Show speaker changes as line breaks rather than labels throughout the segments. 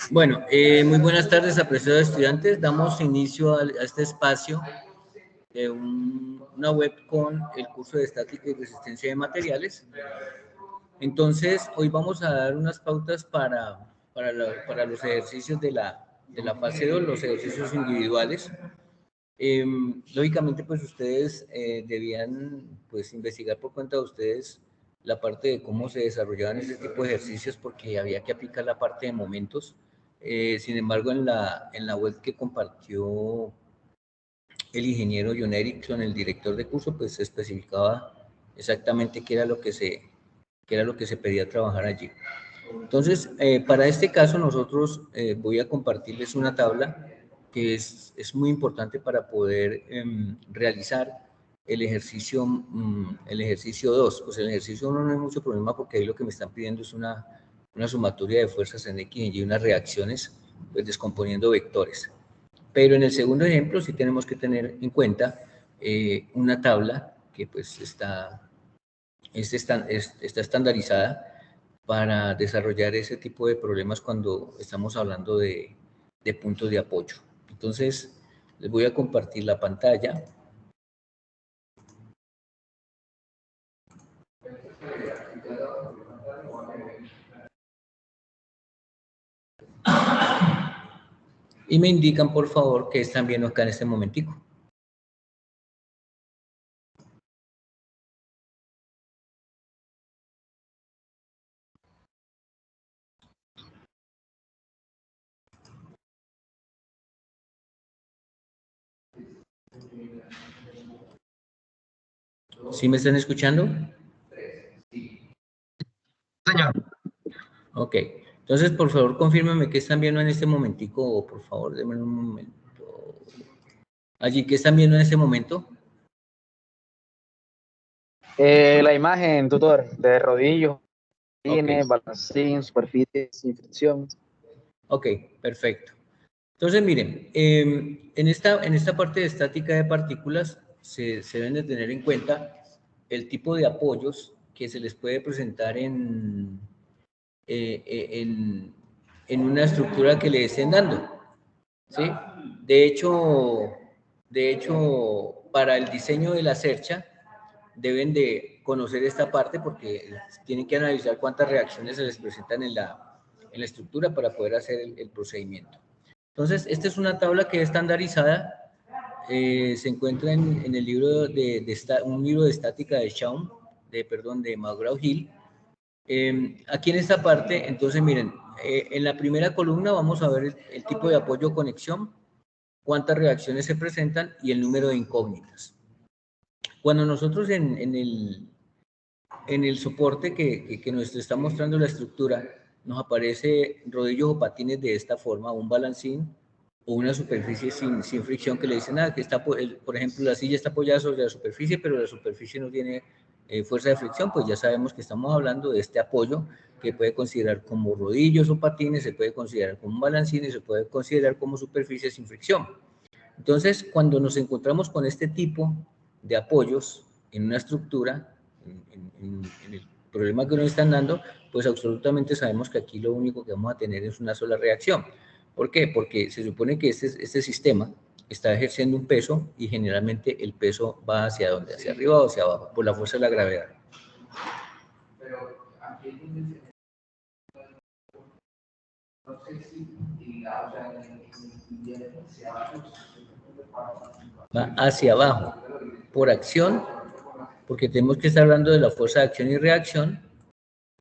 Bueno, muy buenas tardes, apreciados estudiantes. Damos inicio a este espacio de una web con el curso de estática y resistencia de materiales. Entonces, hoy vamos a dar unas pautas para los ejercicios de la fase 2, los ejercicios individuales. Lógicamente, pues ustedes debían pues investigar por cuenta de ustedes la parte de cómo se desarrollaban este tipo de ejercicios, porque había que aplicar la parte de momentos. Sin embargo, en la web que compartió el ingeniero John Erickson, el director de curso, pues se especificaba exactamente qué era lo que se pedía trabajar allí. Entonces, para este caso nosotros voy a compartirles una tabla que es muy importante para poder realizar el ejercicio 2. Pues el ejercicio 1 no hay mucho problema porque ahí lo que me están pidiendo es una sumatoria de fuerzas en X y Y, unas reacciones, pues descomponiendo vectores. Pero en el segundo ejemplo sí tenemos que tener en cuenta una tabla que pues está estandarizada para desarrollar ese tipo de problemas cuando estamos hablando de puntos de apoyo. Entonces, les voy a compartir la pantalla. Y me indican, por favor, que están viendo acá en este momentico. ¿Sí me están escuchando?
Señor.
Ok. Entonces, por favor, confírmeme qué están viendo en este momentico, o por favor, denme un momento. Allí, ¿qué están viendo en este momento?
La imagen, tutor, de rodillos,
Okay.
balancín, superficie, sin fricción.
Ok, perfecto. Entonces, miren, en esta parte de estática de partículas se deben de tener en cuenta el tipo de apoyos que se les puede presentar en una estructura que le estén dando, ¿sí? De hecho, para el diseño de la cercha deben de conocer esta parte porque tienen que analizar cuántas reacciones se les presentan en la estructura para poder hacer el procedimiento. Entonces, esta es una tabla que es estandarizada, se encuentra en el libro un libro de estática de de McGraw-Hill. Aquí en esta parte, entonces miren, en la primera columna vamos a ver el tipo de apoyo o conexión, cuántas reacciones se presentan y el número de incógnitas. Cuando nosotros en el soporte que nos está mostrando la estructura, nos aparece rodillos o patines de esta forma, un balancín o una superficie sin fricción que le dicen, que está, por ejemplo, la silla está apoyada sobre la superficie, pero la superficie no tiene fuerza de fricción, pues ya sabemos que estamos hablando de este apoyo que puede considerar como rodillos o patines, se puede considerar como un balancín y se puede considerar como superficie sin fricción. Entonces, cuando nos encontramos con este tipo de apoyos en una estructura, en el problema que nos están dando, pues absolutamente sabemos que aquí lo único que vamos a tener es una sola reacción. ¿Por qué? Porque se supone que este sistema está ejerciendo un peso y generalmente el peso va hacia dónde, hacia arriba o hacia abajo, por la fuerza de la gravedad. Va hacia abajo, por acción, porque tenemos que estar hablando de la fuerza de acción y reacción,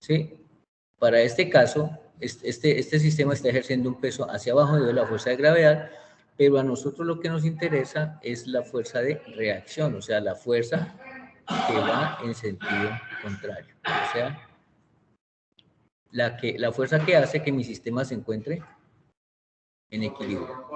¿sí? Para este caso, este sistema está ejerciendo un peso hacia abajo debido a la fuerza de gravedad, pero a nosotros lo que nos interesa es la fuerza de reacción, o sea, la fuerza que va en sentido contrario, o sea, la fuerza que hace que mi sistema se encuentre en equilibrio.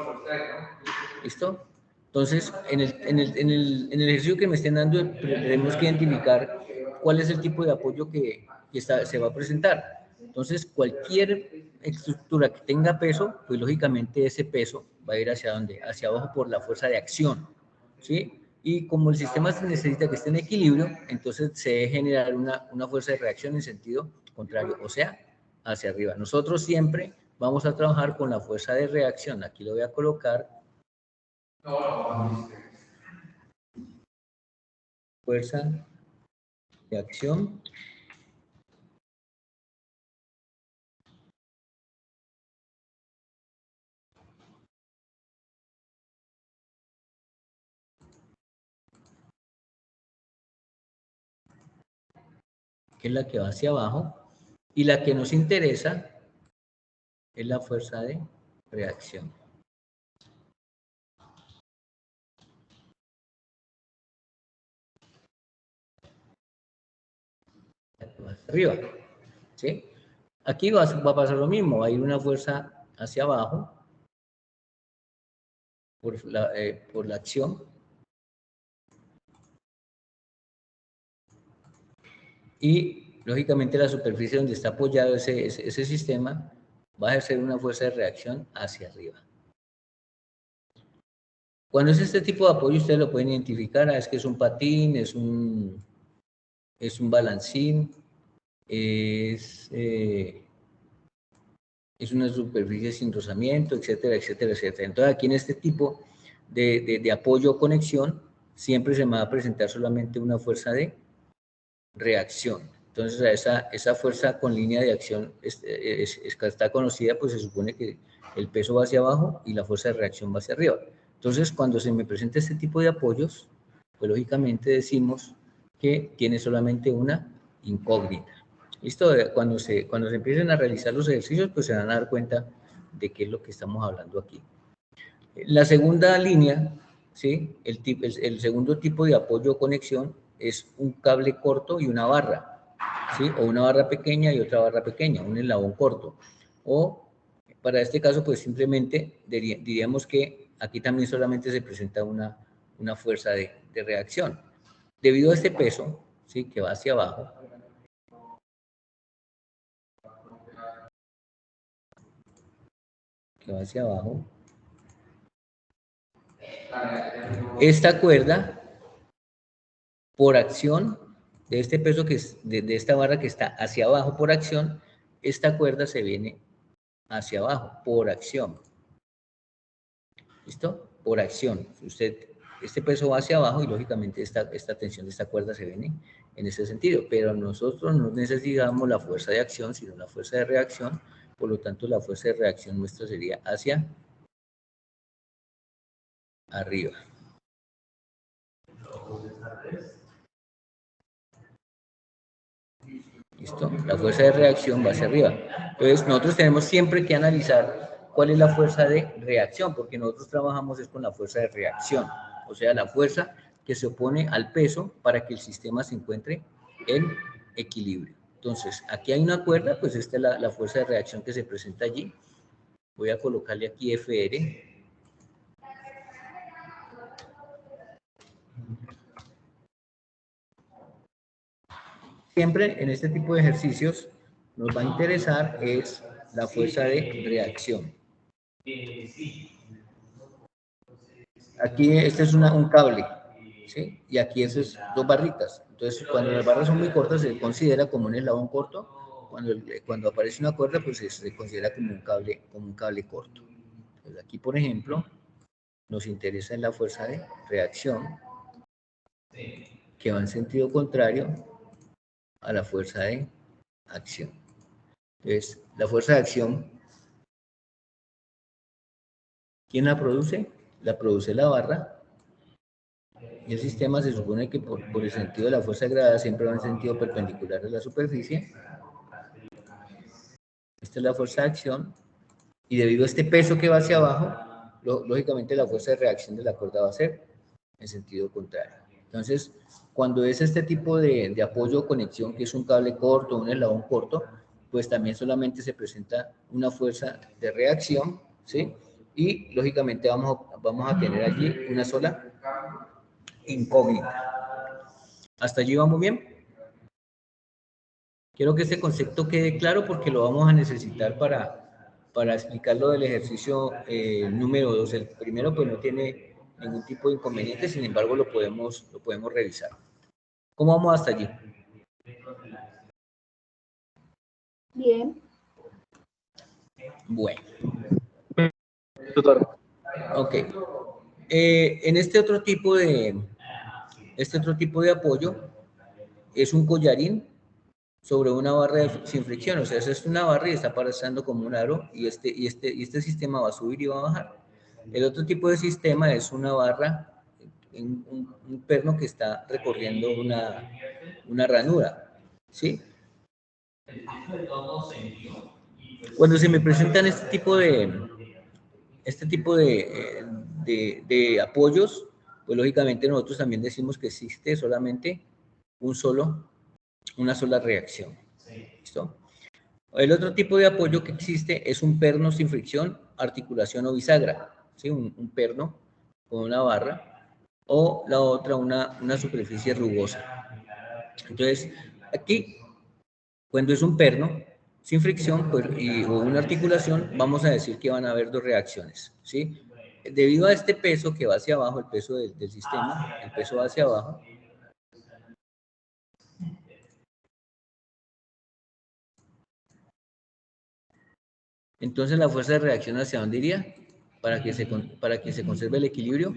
¿Listo? Entonces, en el ejercicio que me estén dando, tenemos que identificar cuál es el tipo de apoyo que se va a presentar. Entonces, cualquier estructura que tenga peso, pues lógicamente ese peso va a ir hacia dónde? Hacia abajo por la fuerza de acción, ¿sí? Y como el sistema se necesita que esté en equilibrio, entonces se debe generar una fuerza de reacción en sentido contrario, o sea, hacia arriba. Nosotros siempre vamos a trabajar con la fuerza de reacción. Aquí lo voy a colocar. Fuerza de acción. Que es la que va hacia abajo, y la que nos interesa es la fuerza de reacción. La que va hacia arriba, ¿sí? Aquí va a pasar lo mismo, va a ir una fuerza hacia abajo por la acción, y lógicamente la superficie donde está apoyado ese sistema va a ejercer una fuerza de reacción hacia arriba. Cuando es este tipo de apoyo, ustedes lo pueden identificar, es que es un patín, es un balancín, es una superficie sin rozamiento, etcétera, etcétera, etcétera. Entonces, aquí en este tipo de apoyo o conexión, siempre se me va a presentar solamente una fuerza de reacción. Entonces, esa fuerza con línea de acción está conocida, pues se supone que el peso va hacia abajo y la fuerza de reacción va hacia arriba. Entonces, cuando se me presenta este tipo de apoyos, pues lógicamente decimos que tiene solamente una incógnita. ¿Listo? Cuando se empiecen a realizar los ejercicios, pues se van a dar cuenta de qué es lo que estamos hablando aquí. La segunda línea, ¿sí? El segundo tipo de apoyo o conexión es un cable corto y una barra, ¿sí? O una barra pequeña y otra barra pequeña, un eslabón corto. O para este caso, pues simplemente diríamos que aquí también solamente se presenta una fuerza de reacción. Debido a este peso, ¿sí? Que va hacia abajo, esta cuerda, por acción de este peso que es de esta barra que está hacia abajo por acción, esta cuerda se viene hacia abajo por acción. ¿Listo? Por acción. Este peso va hacia abajo y lógicamente esta tensión de esta cuerda se viene en ese sentido, pero nosotros no necesitamos la fuerza de acción, sino la fuerza de reacción. Por lo tanto, la fuerza de reacción nuestra sería hacia arriba. ¿Listo? La fuerza de reacción va hacia arriba. Entonces, nosotros tenemos siempre que analizar cuál es la fuerza de reacción, porque nosotros trabajamos es con la fuerza de reacción, o sea, la fuerza que se opone al peso para que el sistema se encuentre en equilibrio. Entonces, aquí hay una cuerda, pues esta es la fuerza de reacción que se presenta allí. Voy a colocarle aquí FR. Siempre en este tipo de ejercicios nos va a interesar es la fuerza de reacción. Aquí este es un cable, ¿sí? Y aquí eso es dos barritas. Entonces, cuando las barras son muy cortas, se considera como un eslabón corto. Cuando aparece una cuerda, pues se considera como un cable corto. Entonces, aquí, por ejemplo, nos interesa en la fuerza de reacción, que va en sentido contrario a la fuerza de acción. Entonces, la fuerza de acción, ¿quién la produce? La produce la barra. Y el sistema se supone que por el sentido de la fuerza de gravedad siempre va en sentido perpendicular a la superficie. Esta es la fuerza de acción. Y debido a este peso que va hacia abajo, lógicamente la fuerza de reacción de la cuerda va a ser en sentido contrario. Entonces, cuando es este tipo de apoyo o conexión, que es un cable corto, un eslabón corto, pues también solamente se presenta una fuerza de reacción, ¿sí? Y lógicamente vamos a tener allí una sola incógnita. ¿Hasta allí vamos bien? Quiero que este concepto quede claro porque lo vamos a necesitar para explicar lo del ejercicio número 2. El primero pues no tiene ningún tipo de inconveniente, sin embargo lo podemos revisar. ¿Cómo vamos hasta allí?
Bien.
Bueno,
tutor.
ok. En este otro tipo de apoyo es un collarín sobre una barra sin fricción, o sea, esa es una barra y está pasando como un aro y este sistema va a subir y va a bajar. El otro tipo de sistema es una barra, un perno que está recorriendo una ranura, ¿sí? Cuando se me presentan este tipo de apoyos, pues lógicamente nosotros también decimos que existe solamente una sola reacción. ¿Listo? El otro tipo de apoyo que existe es un perno sin fricción, articulación o bisagra, ¿sí? Un perno con una barra o la otra una superficie rugosa. Entonces, aquí, cuando es un perno sin fricción pues, o una articulación, vamos a decir que van a haber dos reacciones, ¿sí? Debido a este peso que va hacia abajo, el peso del sistema, el peso va hacia abajo, entonces la fuerza de reacción hacia dónde iría para que se conserve el equilibrio.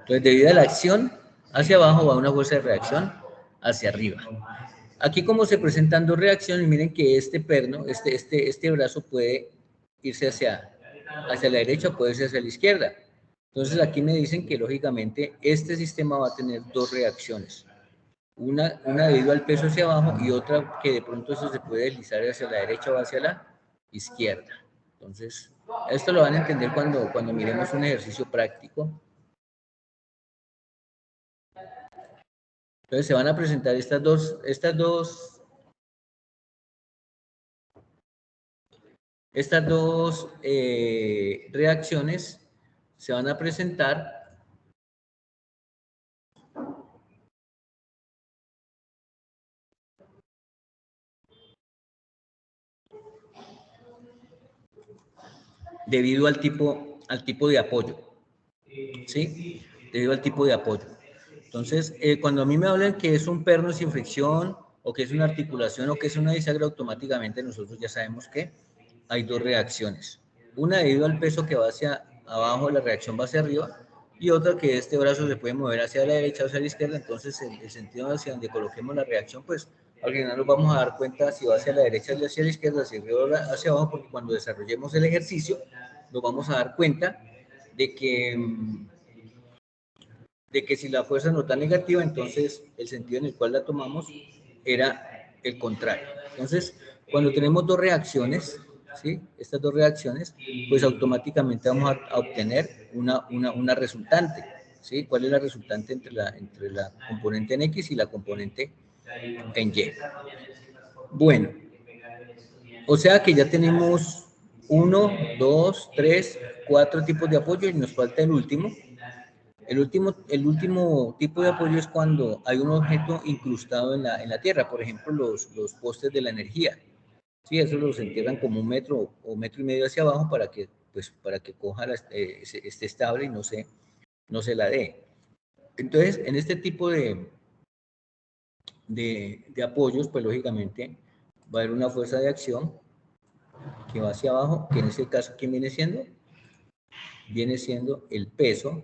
Entonces, debido a la acción hacia abajo va una fuerza de reacción hacia arriba. Aquí como se presentan dos reacciones, miren que este perno, este brazo puede irse hacia la derecha o puede irse hacia la izquierda. Entonces aquí me dicen que lógicamente este sistema va a tener dos reacciones. Una debido al peso hacia abajo y otra que de pronto eso se puede deslizar hacia la derecha o hacia la izquierda. Entonces, esto lo van a entender cuando miremos un ejercicio práctico. Entonces se van a presentar estas dos reacciones se van a presentar debido al tipo de apoyo, ¿sí? Debido al tipo de apoyo. Entonces, cuando a mí me hablan que es un perno sin fricción, o que es una articulación, o que es una bisagra, automáticamente nosotros ya sabemos que hay dos reacciones. Una debido al peso que va hacia abajo, la reacción va hacia arriba, y otra que este brazo se puede mover hacia la derecha o hacia la izquierda, entonces el sentido hacia donde coloquemos la reacción, pues al final nos vamos a dar cuenta si va hacia la derecha o hacia la izquierda, hacia arriba o hacia abajo, porque cuando desarrollemos el ejercicio nos vamos a dar cuenta de que si la fuerza no está negativa, entonces el sentido en el cual la tomamos era el contrario. Entonces, cuando tenemos dos reacciones, ¿sí? Estas dos reacciones, pues automáticamente vamos a obtener una resultante, ¿sí? ¿Cuál es la resultante entre la componente en X y la componente en Y? Bueno, o sea que ya tenemos 1, 2, 3, 4 tipos de apoyo y nos falta el último. El último tipo de apoyo es cuando hay un objeto incrustado en la tierra, por ejemplo, los postes de la energía. Sí, eso los entierran como 1 metro o 1,5 metros hacia abajo para que coja esté estable y no se la dé. Entonces, en este tipo de apoyos, pues lógicamente va a haber una fuerza de acción que va hacia abajo, que en este caso, ¿quién viene siendo? Viene siendo el peso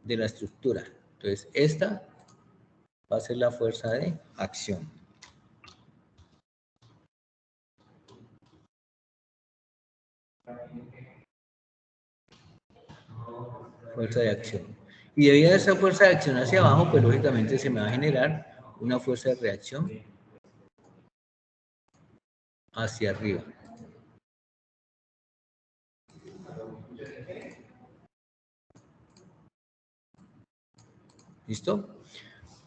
de la estructura. Entonces, esta va a ser la fuerza de acción. Fuerza de acción. Y debido a esa fuerza de acción hacia abajo, pues lógicamente se me va a generar una fuerza de reacción hacia arriba. ¿Listo?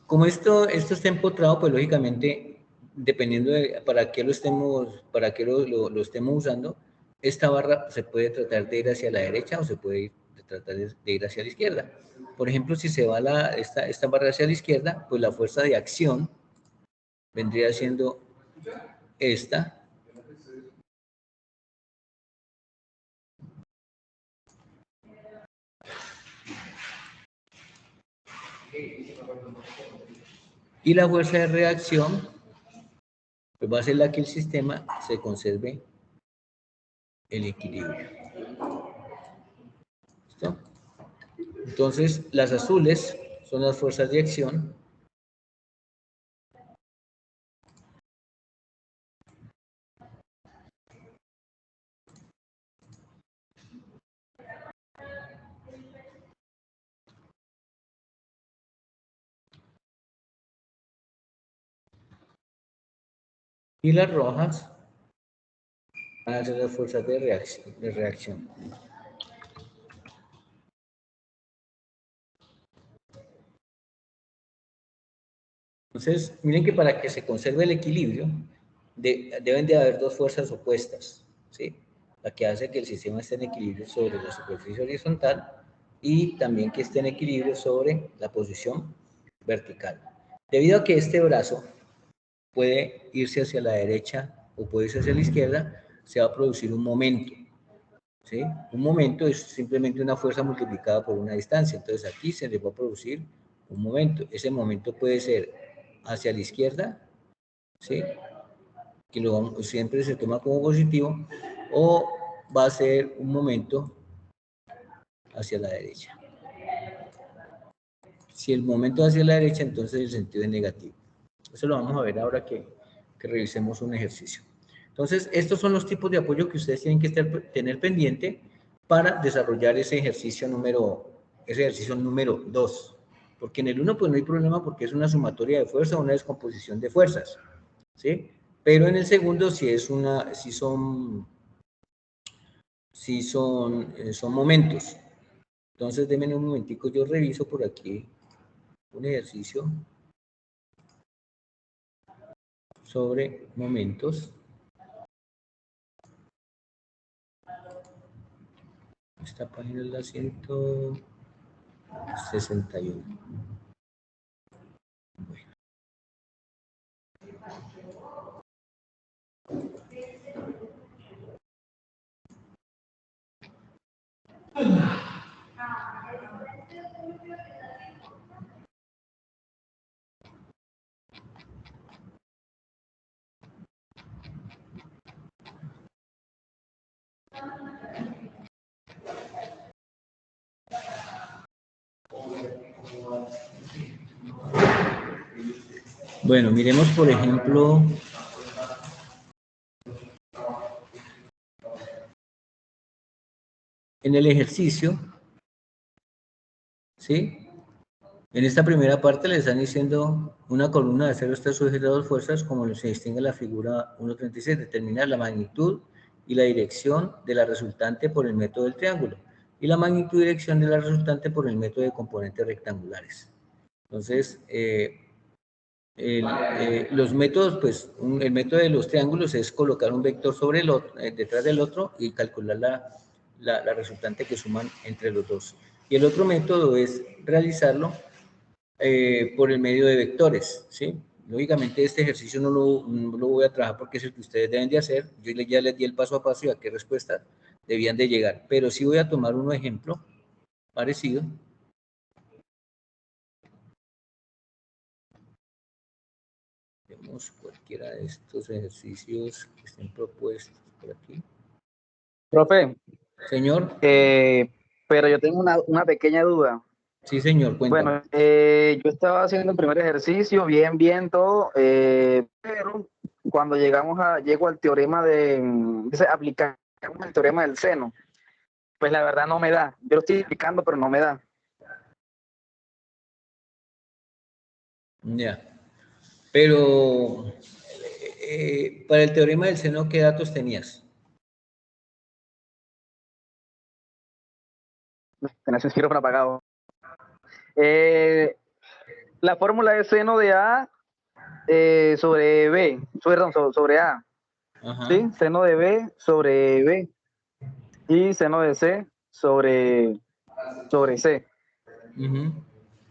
Como esto está empotrado, pues lógicamente, dependiendo de para qué lo estemos usando, esta barra se puede tratar de ir hacia la derecha o se puede tratar de ir hacia la izquierda. Por ejemplo, si se va esta barra hacia la izquierda, pues la fuerza de acción vendría siendo esta. Y la fuerza de reacción pues va a ser la que el sistema se conserve el equilibrio. ¿Listo? Entonces, las azules son las fuerzas de acción. Y las rojas van a ser las fuerzas de reacción. Entonces, miren que para que se conserve el equilibrio, deben de haber dos fuerzas opuestas, ¿sí? La que hace que el sistema esté en equilibrio sobre la superficie horizontal y también que esté en equilibrio sobre la posición vertical. Debido a que este brazo puede irse hacia la derecha o puede irse hacia la izquierda, se va a producir un momento, ¿sí? Un momento es simplemente una fuerza multiplicada por una distancia. Entonces aquí se le va a producir un momento. Ese momento puede ser hacia la izquierda, ¿sí? Que siempre se toma como positivo, o va a ser un momento hacia la derecha. Si el momento hacia la derecha, entonces el sentido es negativo. Eso lo vamos a ver ahora que revisemos un ejercicio. Entonces, estos son los tipos de apoyo que ustedes tienen que tener pendiente para desarrollar ese ejercicio número 2. Porque en el 1 pues no hay problema porque es una sumatoria de fuerza o una descomposición de fuerzas, ¿sí? Pero en el segundo son momentos. Entonces, denme un momentico, yo reviso por aquí un ejercicio sobre momentos. Esta página es la 161. Bueno. Bueno, miremos por ejemplo en el ejercicio, ¿sí? En esta primera parte le están diciendo una columna de acero está sujeta a dos fuerzas, como se distingue en la figura 1.36, determinar la magnitud y la dirección de la resultante por el método del triángulo y la magnitud y dirección de la resultante por el método de componentes rectangulares. Entonces, los métodos, pues, el método de los triángulos es colocar un vector sobre el otro, detrás del otro y calcular la resultante que suman entre los dos. Y el otro método es realizarlo por el medio de vectores, ¿sí? Lógicamente este ejercicio no lo voy a trabajar porque es el que ustedes deben de hacer. Yo ya les di el paso a paso y a qué respuesta debían de llegar. Pero sí voy a tomar un ejemplo parecido. Vemos cualquiera de estos ejercicios que estén propuestos por aquí.
Profe.
Señor.
Pero yo tengo una pequeña duda.
Sí, señor, cuéntame.
Bueno, yo estaba haciendo el primer ejercicio, bien todo, pero cuando llego al teorema aplicamos el teorema del seno, pues la verdad no me da. Yo lo estoy explicando, pero no me da.
Ya. Pero para el teorema del seno, ¿qué datos tenías?
Tenés un micrófono apagado. La fórmula de seno de A sobre B, sobre A.
Ajá.
¿Sí? Seno de B sobre B. Y seno de C sobre C.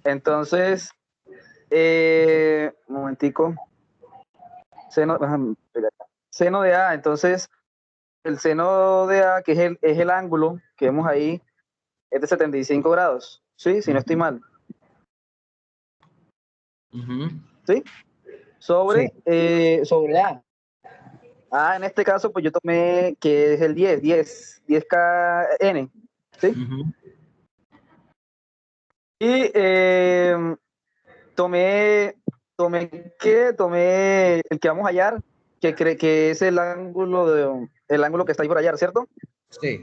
Entonces, un momentico. Seno de A, entonces el seno de A, que es el ángulo que vemos ahí, es de 75 grados, ¿sí? Si no estoy mal.
Ujú.
¿sí?
Sí.
Sobre A. A, en este caso, pues yo tomé que es el 10 KN, ¿sí?
Ujú.
Y tomé el que vamos a hallar, que cree que es el ángulo que está ahí por hallar, ¿cierto?
Sí.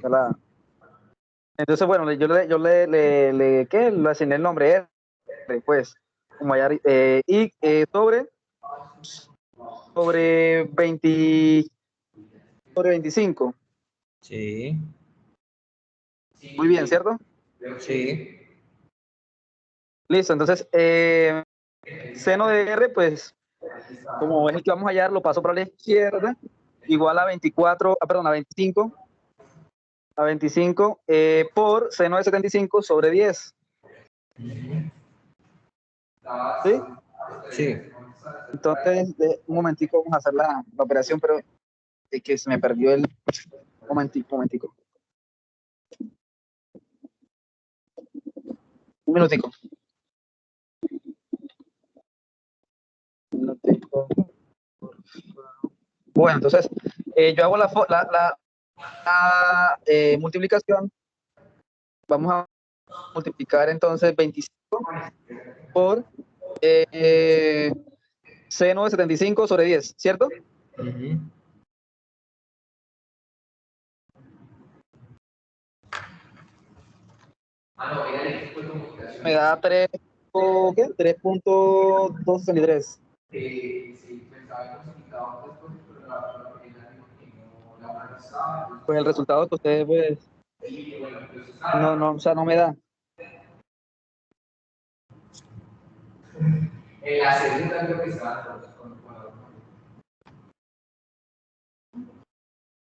Entonces, bueno, ¿qué? Le asigné el nombre R, pues, como hallar, sobre 20, sobre 25.
Sí.
Muy bien, ¿cierto?
Sí.
Listo, entonces, seno de R, pues, como es el que vamos a hallar, lo paso para la izquierda, igual a 24, perdón, a 25 por seno de 75 sobre 10, ¿sí?
Sí.
Entonces, un momentico, vamos a hacer la operación, pero es que se me perdió el momentico. Un minutico. Un minutico. Bueno, entonces, yo hago la multiplicación. Vamos a multiplicar entonces 25 por seno de 75 sobre 10, ¿cierto?
Ujú.
Me da 3.263. Pues el resultado que ustedes, pues, no, o sea, no me da.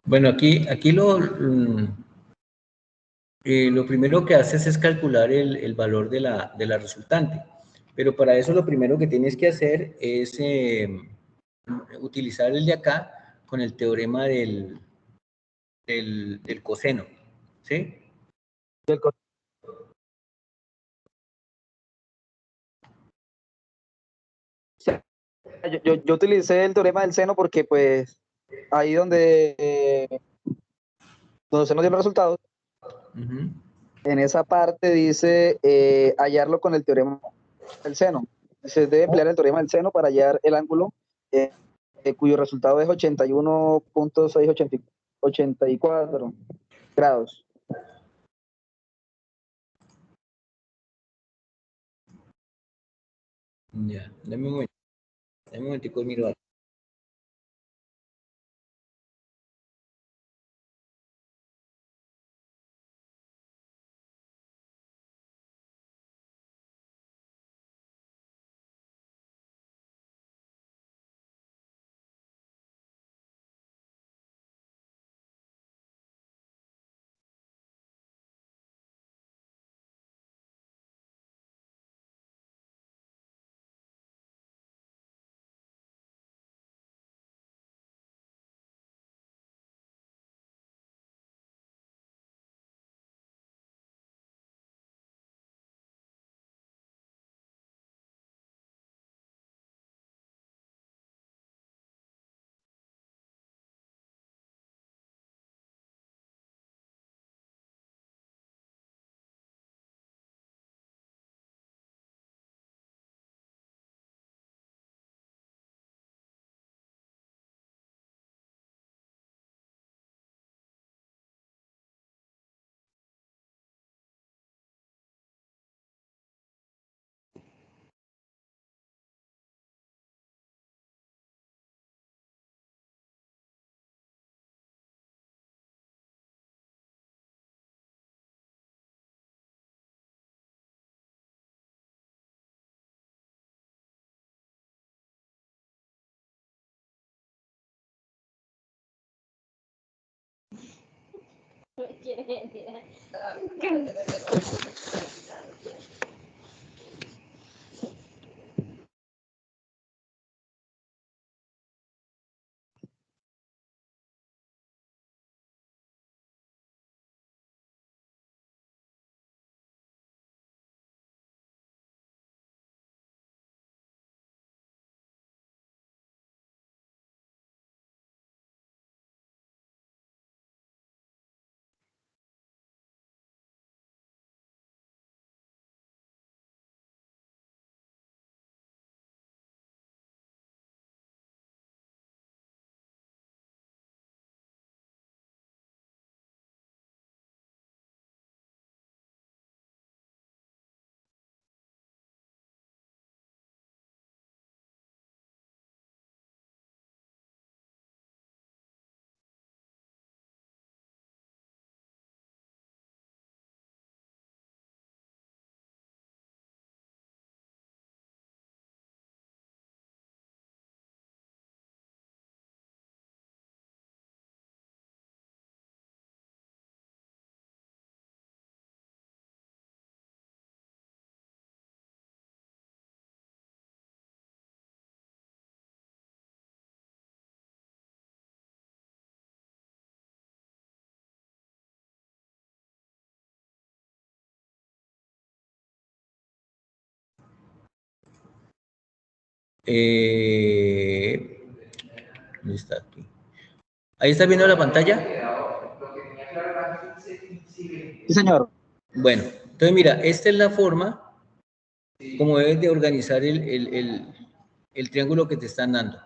Bueno, aquí lo primero que haces es calcular el valor de la resultante, pero para eso lo primero que tienes que hacer es utilizar el de acá con el teorema del coseno, ¿sí?
Del co- o sea, yo utilicé el teorema del seno porque, pues, ahí donde se nos dio los resultados,
Ujú.
en esa parte dice hallarlo con el teorema del seno. Se debe emplear el teorema del seno para hallar el ángulo cuyo resultado es 81.684 grados.
Ya, dame un momentico, miro algo. ¿Dónde está aquí? ¿Ahí está viendo la pantalla?
Sí, señor.
Bueno, entonces mira, esta es la forma como debes de organizar el triángulo que te están dando.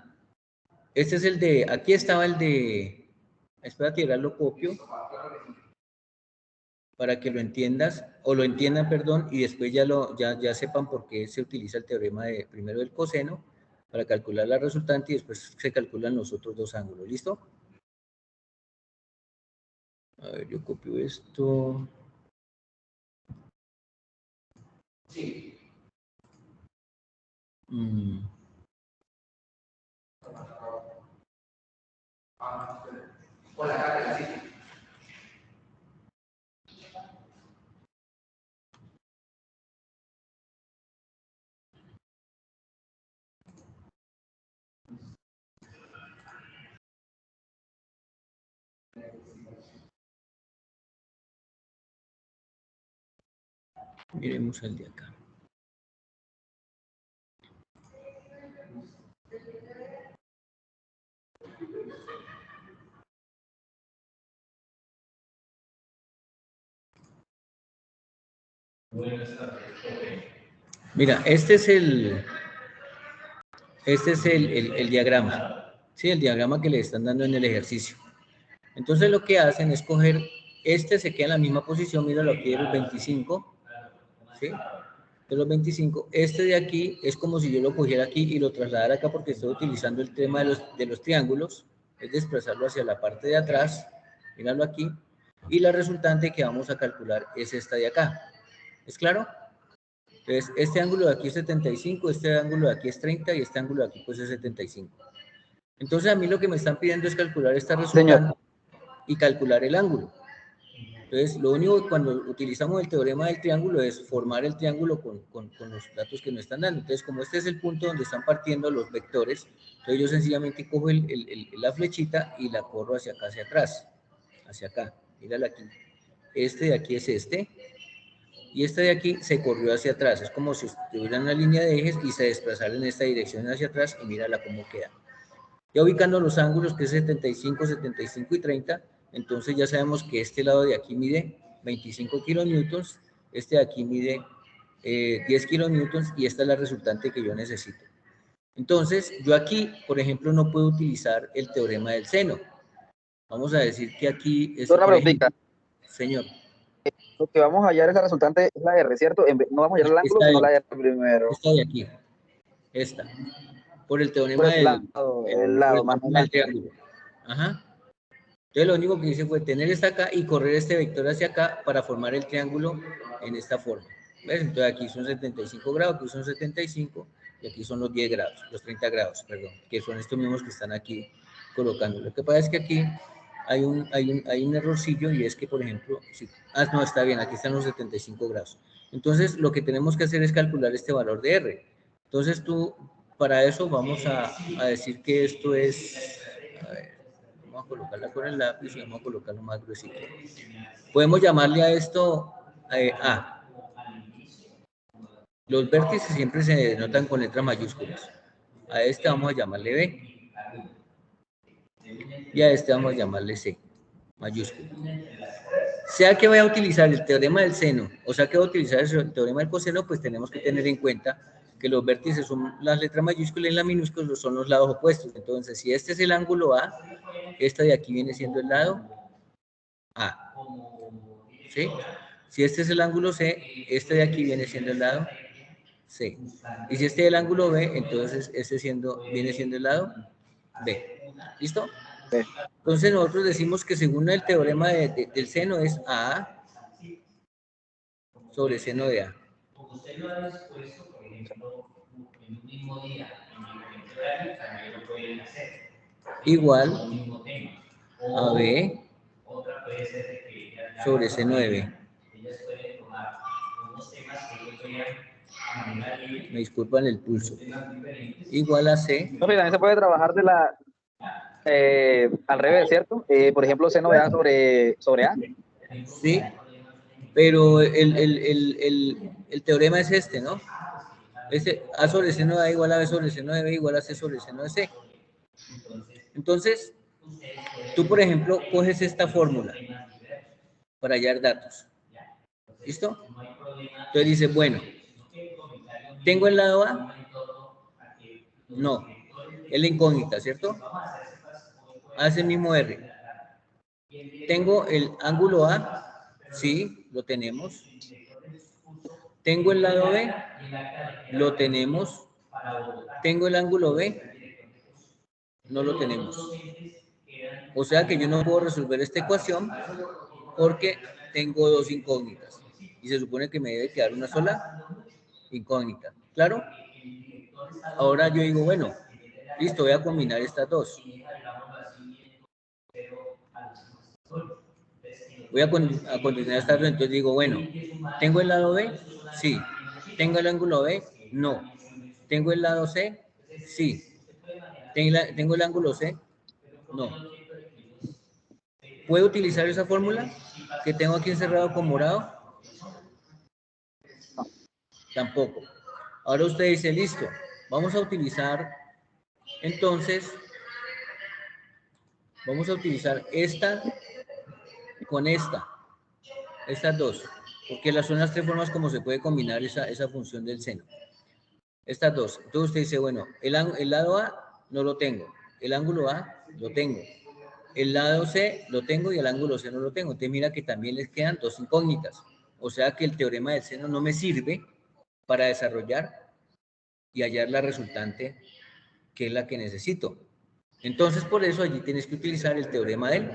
Este es el de, aquí estaba el de, espérate, ahora lo copio para que lo entiendas, o lo entiendan, perdón, y después ya sepan por qué se utiliza el teorema de primero del coseno para calcular la resultante y después se calculan los otros dos ángulos. ¿Listo? A ver, yo copio esto. Sí. Miremos el de acá. Mira, este es el diagrama, ¿sí? El diagrama que le están dando en el ejercicio. Entonces lo que hacen es coger, este se queda en la misma posición, míralo aquí de los 25, ¿sí? De los 25, este de aquí es como si yo lo cogiera aquí y lo trasladara acá porque estoy utilizando el tema de los triángulos, es desplazarlo hacia la parte de atrás, míralo aquí, y la resultante que vamos a calcular es esta de acá. ¿Es claro? Entonces, este ángulo de aquí es 75, este ángulo de aquí es 30 y este ángulo de aquí pues es 75. Entonces, a mí lo que me están pidiendo es calcular esta resultante y calcular el ángulo. Entonces, lo único que cuando utilizamos el teorema del triángulo es formar el triángulo con los datos que nos están dando. Entonces, como este es el punto donde están partiendo los vectores, entonces yo sencillamente cojo la flechita y la corro hacia acá, hacia atrás, hacia acá. Mírala aquí. Este de aquí es este. Y este de aquí se corrió hacia atrás. Es como si tuvieran una línea de ejes y se desplazaran en esta dirección hacia atrás y mírala cómo queda. Ya ubicando los ángulos, que es 75, 75 y 30, entonces ya sabemos que este lado de aquí mide 25 kilonewtons, este de aquí mide 10 kilonewtons y esta es la resultante que yo necesito. Entonces, yo aquí, por ejemplo, no puedo utilizar el teorema del seno. Vamos a decir que aquí es, por ejemplo, señor.
Lo que vamos a hallar esa resultante es la R, ¿cierto? No vamos a hallar el ángulo, sino la R primero.
Esta de aquí, esta. Por el teorema
por el lado más
del triángulo. Ajá. Entonces lo único que hice fue tener esta acá y correr este vector hacia acá para formar el triángulo en esta forma. ¿Ves? Entonces aquí son 75 grados, aquí son 75 y aquí son los 10 grados, los 30 grados, perdón, que son estos mismos que están aquí colocando. Lo que pasa es que aquí hay un errorcillo y es que, por ejemplo, no, está bien, aquí están los 75 grados. Entonces lo que tenemos que hacer es calcular este valor de R. Entonces para eso vamos a decir que esto es, a ver, vamos a colocarla con el lápiz y vamos a colocarlo más gruesito. Podemos llamarle a esto A. Los vértices siempre se denotan con letras mayúsculas. A este vamos a llamarle B. Y a este vamos a llamarle C, mayúscula. Sea que voy a utilizar el teorema del seno, o sea que voy a utilizar el teorema del coseno, pues tenemos que tener en cuenta que los vértices son las letras mayúsculas y las minúsculas son los lados opuestos. Entonces, si este es el ángulo A, esta de aquí viene siendo el lado A. ¿Sí? Si este es el ángulo C, este de aquí viene siendo el lado C. Y si este es el ángulo B, entonces este viene siendo el lado B. ¿Listo?
Sí.
Entonces nosotros decimos que según el teorema del seno es A sobre seno de A. Como usted lo ha dispuesto, por ejemplo, en un mismo día, en diferente horario, también lo pueden hacer. Igual a B sobre seno de B. Ellas pueden tomar unos temas que ellos vean a manera libre. Me disculpan el pulso. Igual a C.
No, también se puede trabajar al revés, ¿cierto? Por ejemplo, seno de A sobre A.
Sí, pero el teorema es este, ¿no? A sobre seno de A igual a B sobre seno de B igual a C sobre seno de C. Entonces, tú, por ejemplo, coges esta fórmula para hallar datos. ¿Listo? Entonces dices, bueno, ¿tengo el lado A? No. Es la incógnita, ¿cierto? Hace el mismo R. ¿Tengo el ángulo A? Sí, lo tenemos. ¿Tengo el lado B? Lo tenemos. ¿Tengo el ángulo B? No lo tenemos. O sea que yo no puedo resolver esta ecuación porque tengo dos incógnitas. Y se supone que me debe quedar una sola incógnita. ¿Claro? Ahora yo digo, bueno, listo, voy a combinar estas dos. Voy a continuar esta dos, entonces digo, bueno, ¿tengo el lado B? Sí. ¿Tengo el ángulo B? No. ¿Tengo el lado C? Sí. ¿Tengo el ángulo C? No. ¿Puedo utilizar esa fórmula que tengo aquí encerrado con morado? Tampoco. Ahora usted dice, listo, vamos a utilizar, entonces, vamos a utilizar esta con estas dos, porque son las tres formas como se puede combinar esa función del seno. Estas dos. Entonces usted dice, bueno, el lado A no lo tengo, el ángulo A lo tengo, el lado C lo tengo y el ángulo C no lo tengo. Entonces mira que también les quedan dos incógnitas. O sea que el teorema del seno no me sirve para desarrollar y hallar la resultante que es la que necesito. Entonces por eso allí tienes que utilizar el teorema del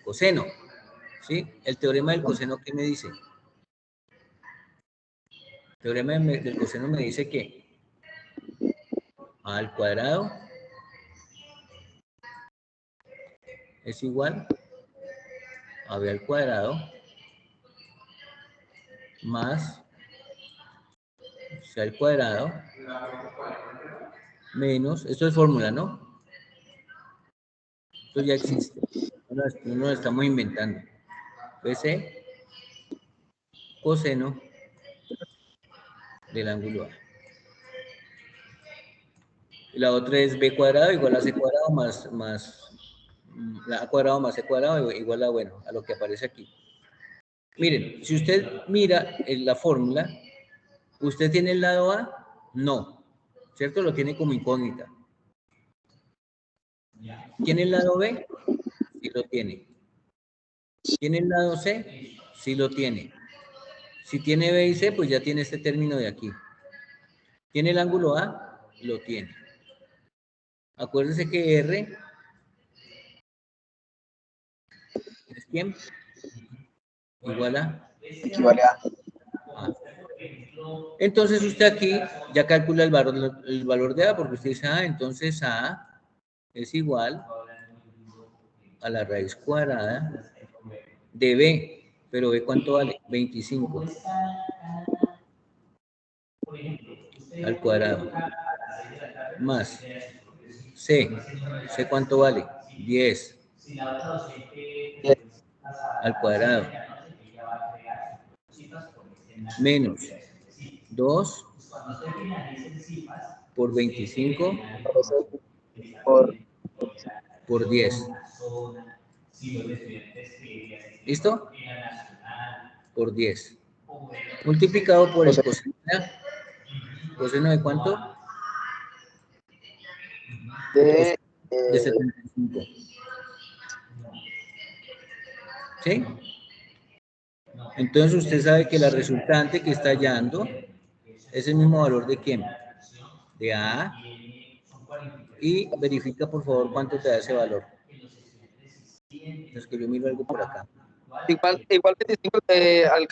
coseno. ¿Sí? El teorema del coseno, ¿qué me dice? El teorema del coseno me dice que A al cuadrado es igual a B al cuadrado más C al cuadrado menos, esto es fórmula, ¿no? Esto ya existe, no lo estamos inventando. BC coseno del ángulo A. Y la otra es B cuadrado igual a C cuadrado más A cuadrado más C cuadrado igual a, bueno, a lo que aparece aquí. Miren, si usted mira en la fórmula, ¿usted tiene el lado A? No, ¿cierto? Lo tiene como incógnita. ¿Tiene el lado B? Sí lo tiene. ¿Tiene el lado C? Sí lo tiene. Si tiene B y C, pues ya tiene este término de aquí. ¿Tiene el ángulo A? Lo tiene. Acuérdense que R es ¿quién? Igual a
Equivale a.
A. Entonces usted aquí ya calcula el valor de A, porque usted dice, entonces A es igual a la raíz cuadrada de B. Pero B, ¿cuánto vale? 25 al cuadrado más C. ¿C cuánto vale? 10 al cuadrado menos 2 por 25
Por,
por 10. ¿Listo? Por 10. Multiplicado por el coseno. ¿Coseno de cuánto?
de,
De 75. ¿Sí? Entonces usted sabe que la resultante que está hallando es el mismo valor de ¿quién? De A. Y verifica por favor cuánto te da ese valor. Es que yo miro algo por acá.
igual 25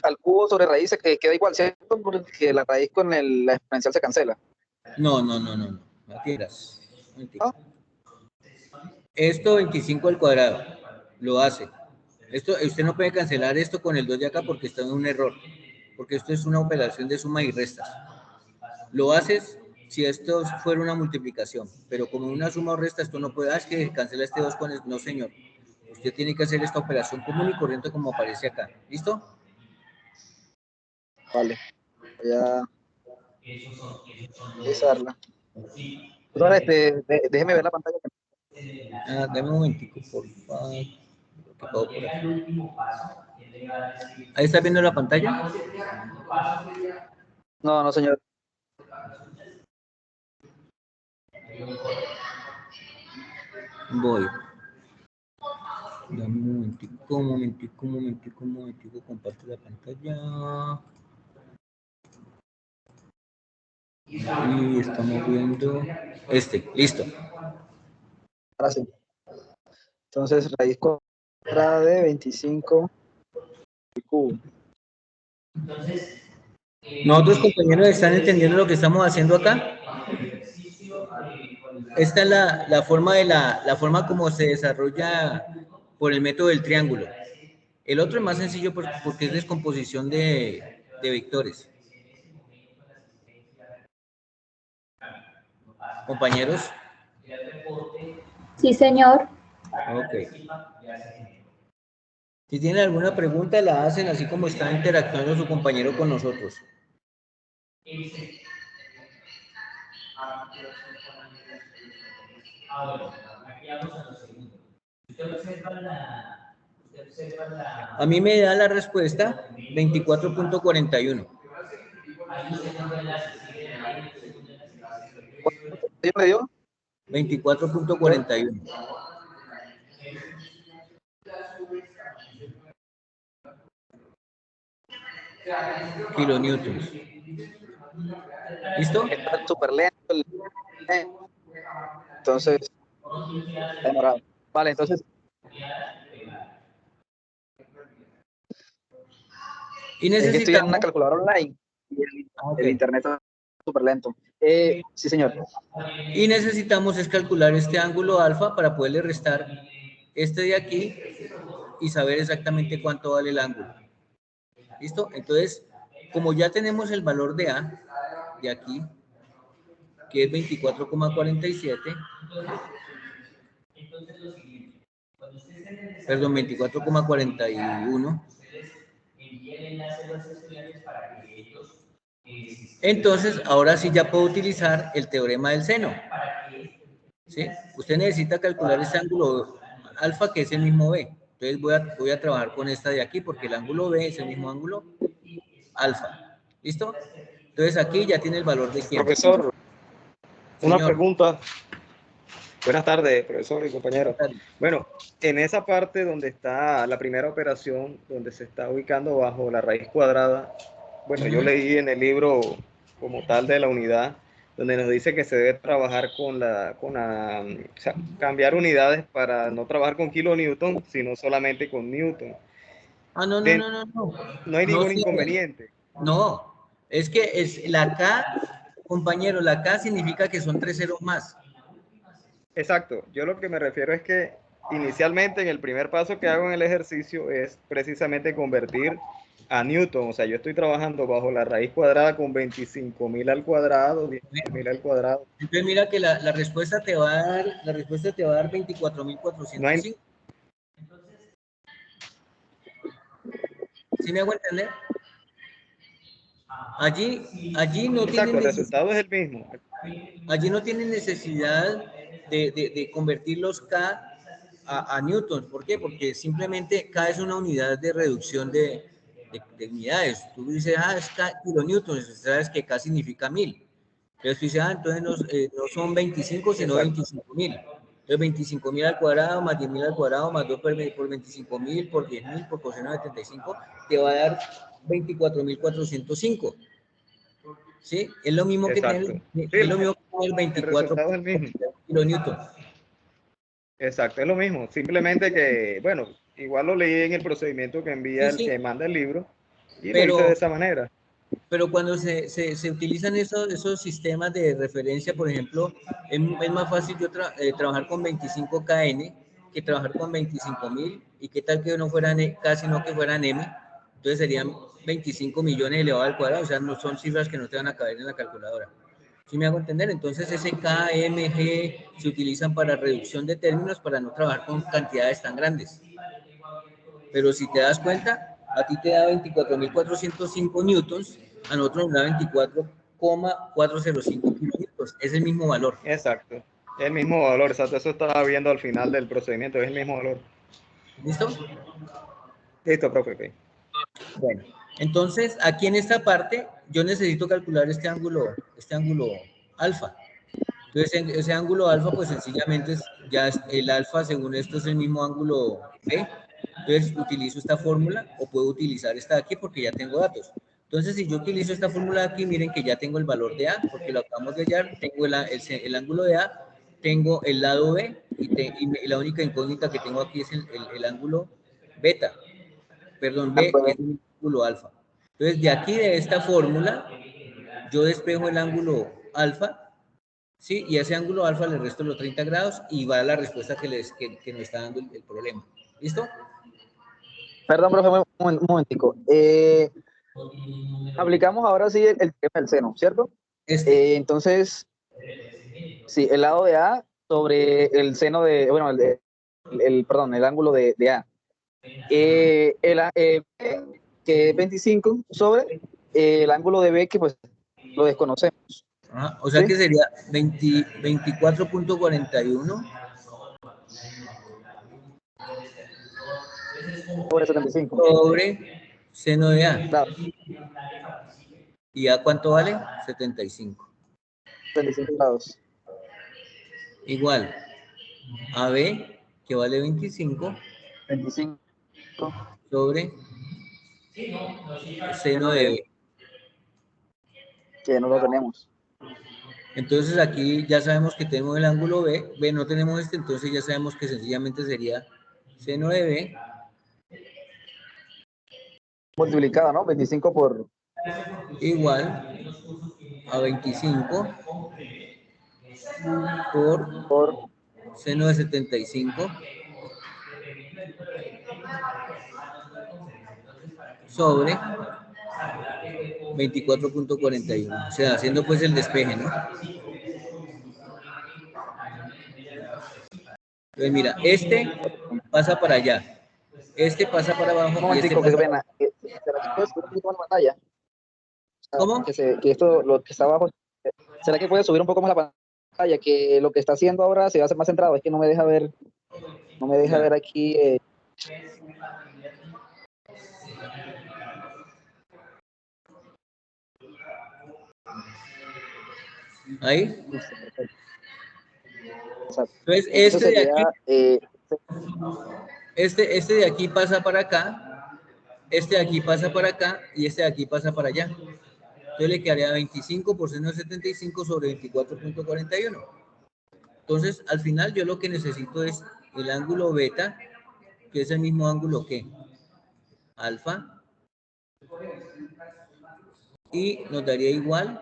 al cubo sobre raíz que queda igual, ¿cierto? Porque la raíz con la exponencial se cancela.
No. Aquí eras.
¿No?
Esto 25 al cuadrado. Lo hace. Usted no puede cancelar esto con el 2 de acá porque está en un error. Porque esto es una operación de suma y restas. Lo haces si esto fuera una multiplicación. Pero como una suma o resta, esto no puede. Es que cancela este 2 con el. No, señor. Usted tiene que hacer esta operación común y corriente como aparece acá. ¿Listo?
Vale. Ya. Utilizarla. Entonces, déjeme ver la pantalla.
Dame un momentico, por favor. ¿Ahí está viendo la pantalla?
No, no, señor.
Voy. Dame un momentico, comparte la pantalla. Y estamos viendo listo.
Ahora sí. Entonces, raíz cuadrada de 25 cubo.
¿Nosotros, compañeros, están entendiendo lo que estamos haciendo acá? Esta es la forma la forma como se desarrolla por el método del triángulo. El otro es más sencillo porque es descomposición de vectores. ¿Compañeros?
Sí, señor.
Ok. Si tienen alguna pregunta, la hacen así como está interactuando su compañero con nosotros. A mí me da la respuesta 24.41.
¿Sí me dio?
24.41. Kilonewtons. ¿Listo?
Está súper lento. Entonces, está demorado. Vale, entonces.
Y
Es que estoy en
necesitamos...
una calculadora online y el internet está súper lento. Sí, señor.
Y necesitamos es calcular este ángulo alfa para poderle restar este de aquí y saber exactamente cuánto vale el ángulo. ¿Listo? Entonces, como ya tenemos el valor de A, de aquí, que es 24,47, perdón, 24,41. Entonces, ahora sí ya puedo utilizar el teorema del seno. ¿Sí? Usted necesita calcular este ángulo alfa, que es el mismo B. Entonces voy a trabajar con esta de aquí, porque el ángulo B es el mismo ángulo alfa. ¿Listo? Entonces aquí ya tiene el valor de 100.
Profesor,
Señor.
una pregunta. Buenas tardes, profesor y compañero. Bueno, en esa parte donde está la primera operación, donde se está ubicando bajo la raíz cuadrada, bueno, yo leí en el libro como tal de la unidad, donde nos dice que se debe trabajar o sea, cambiar unidades para no trabajar con kilonewton, sino solamente con newton.
Ah, no.
No hay ningún inconveniente.
No, es que es la K, compañero, la K significa que son 3 ceros más.
Exacto, yo lo que me refiero es que inicialmente en el primer paso que hago en el ejercicio es precisamente convertir a Newton, o sea, yo estoy trabajando bajo la raíz cuadrada con 25.000 al cuadrado, 10.000 al cuadrado.
Entonces mira que la respuesta te va a dar 24.405. ¿Sí me hago entender? Allí no
Exacto, el resultado es el mismo.
Allí no tiene necesidad de convertir los K a newtons. ¿Por qué? Porque simplemente K es una unidad de reducción de unidades. Tú dices, es K kilonewtons, sabes que K significa 1000. Entonces tú dices, entonces no son 25, sino 25.000. Entonces 25.000 al cuadrado, más 10.000 al cuadrado, más 2 por 25.000, por 10.000, por coseno de 75, te va a dar 24.405. ¿Sí? Es lo mismo que tener, es lo mismo que tener 24
el resultado es el mismo.
kilonewtons.
Exacto, es lo mismo. Simplemente que, bueno, igual lo leí en el procedimiento que envía el que manda el libro y lo hice de esa manera.
Pero cuando se utilizan esos sistemas de referencia, por ejemplo, es más fácil yo trabajar con 25kn que trabajar con 25.000, y qué tal que no fueran K, sino que fueran M. Entonces serían 25 millones elevado al cuadrado, o sea, no son cifras que no te van a caber en la calculadora. ¿Sí me hago entender? Entonces ese K, M, G se utilizan para reducción de términos, para no trabajar con cantidades tan grandes. Pero si te das cuenta, a ti te da 24.405 newtons, a nosotros nos da 1,405 kilonewtons. Es el mismo valor.
Exacto. El mismo valor, exacto. Eso estaba viendo al final del procedimiento. Es el mismo valor.
¿Listo?
Listo, profe. Okay.
Bueno, entonces aquí en esta parte yo necesito calcular este ángulo alfa. Entonces ese ángulo alfa pues sencillamente ya el alfa según esto es el mismo ángulo B. Entonces utilizo esta fórmula o puedo utilizar esta de aquí porque ya tengo datos. Entonces si yo utilizo esta fórmula de aquí, miren que ya tengo el valor de A porque lo acabamos de hallar, tengo el ángulo de A, tengo el lado B y la única incógnita que tengo aquí es el ángulo beta. Perdón, B, que es un ángulo alfa. Entonces, de aquí, de esta fórmula, yo despejo el ángulo alfa, ¿sí? Y a ese ángulo alfa le resto los 30 grados y va a la respuesta que nos está dando el problema. ¿Listo?
Perdón, profe, un momentico. Aplicamos ahora sí el tema del seno, ¿cierto? Entonces, sí, el lado de A sobre el seno de, bueno, perdón, el ángulo de A. B, que es 25 sobre el ángulo de B, que pues lo desconocemos.
Ajá, o sea, ¿sí? Que sería 24.41
sobre 75.
Sobre seno de A.
Claro.
¿Y A cuánto vale? 75.
75 grados.
Igual, AB, que vale 25.
25.
Sobre seno de B.
Que no lo tenemos.
Entonces aquí ya sabemos que tenemos el ángulo B, B no tenemos este, entonces ya sabemos que sencillamente sería seno de B.
Multiplicado, ¿no? 25 por...
Igual a 25 por seno de 75 sobre 24.41. O sea, haciendo pues el despeje, ¿no? Entonces mira, este pasa para allá, este pasa para abajo.
Un momentico,
y este
qué pena. ¿Será que puedes subir un poquito más la pantalla?
¿Cómo?
Que esto, lo que está abajo, ¿será que puede subir un poco más la pantalla? Que lo que está haciendo ahora se va a hacer más centrado. Es que no me deja ver, ver aquí.
Ahí.
Entonces,
este
sería,
de aquí, este de aquí pasa para acá, este de aquí pasa para acá y este de aquí pasa para allá. Entonces le quedaría 25 por seno de 75 sobre 24.41. Entonces, al final yo lo que necesito es el ángulo beta, que es el mismo ángulo que alfa, y nos daría igual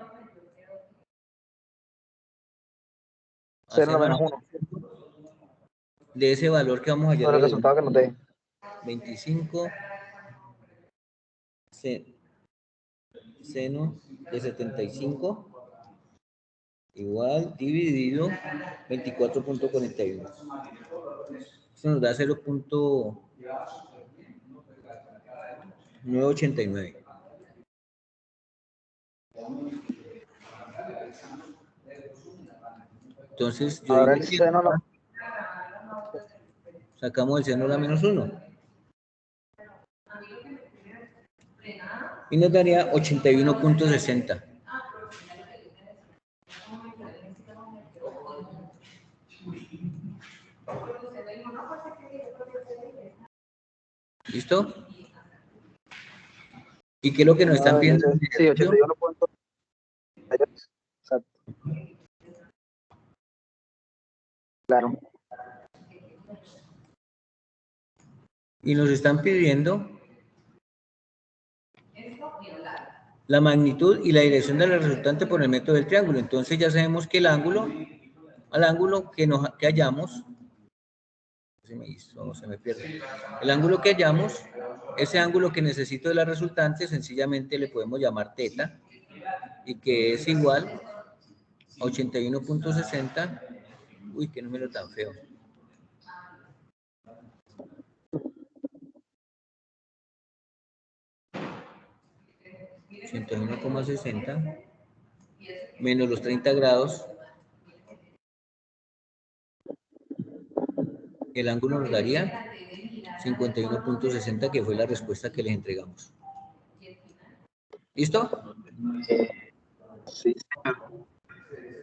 a
0 menos 1.
De ese valor que vamos a hallar.
Sobre el resultado que nos dé.
25 seno de 75 igual dividido 24.41. Esto nos da 0.989. Entonces, yo
ahora
digo
el seno
sacamos el seno a la menos 1. Y nos daría 81.60. ¿Listo? ¿Y qué es lo que nos están pidiendo?
Sí, 81 puntos. Exacto. Claro.
Y nos están pidiendo la magnitud y la dirección de la resultante por el método del triángulo. Entonces ya sabemos que al ángulo que hallamos, se me pierde. El ángulo que hallamos, ese ángulo que necesito de la resultante, sencillamente le podemos llamar teta, y que es igual a 81.60. Uy, qué número tan feo. 81,60 menos los 30 grados, el ángulo nos daría 51.60, que fue la respuesta que les entregamos. ¿Listo?
Sí,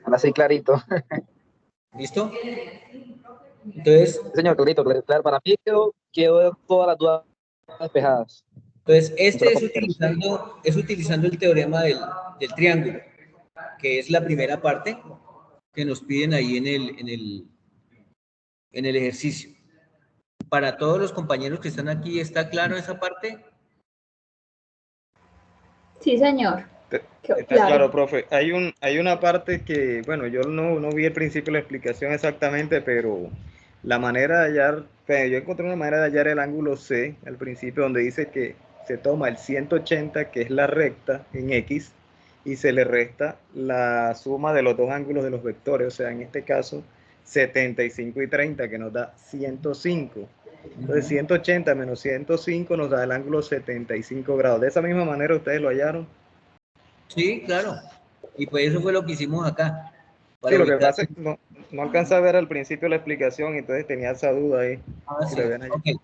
ahora sí, clarito.
¿Listo? Entonces,
Señor, clarito, claro. Para mí quedó todas las dudas despejadas.
Entonces, este es utilizando el teorema del triángulo, que es la primera parte que nos piden ahí en el ejercicio. Para todos los compañeros que están aquí, ¿está claro esa parte?
Sí, señor.
Está claro, profe. Hay una parte que, bueno, yo no vi al principio la explicación exactamente, pero la manera de hallar, yo encontré una manera de hallar el ángulo C al principio, donde dice que se toma el 180, que es la recta en X, y se le resta la suma de los dos ángulos de los vectores, o sea, en este caso 75 y 30, que nos da 105. Entonces 180 menos 105 nos da el ángulo 75 grados. De esa misma manera ustedes lo hallaron.
Sí, claro. Y pues eso fue lo que hicimos acá.
Sí, lo que pasa es que no alcanza a ver al principio la explicación, entonces tenía esa duda ahí.
Sí. Okay.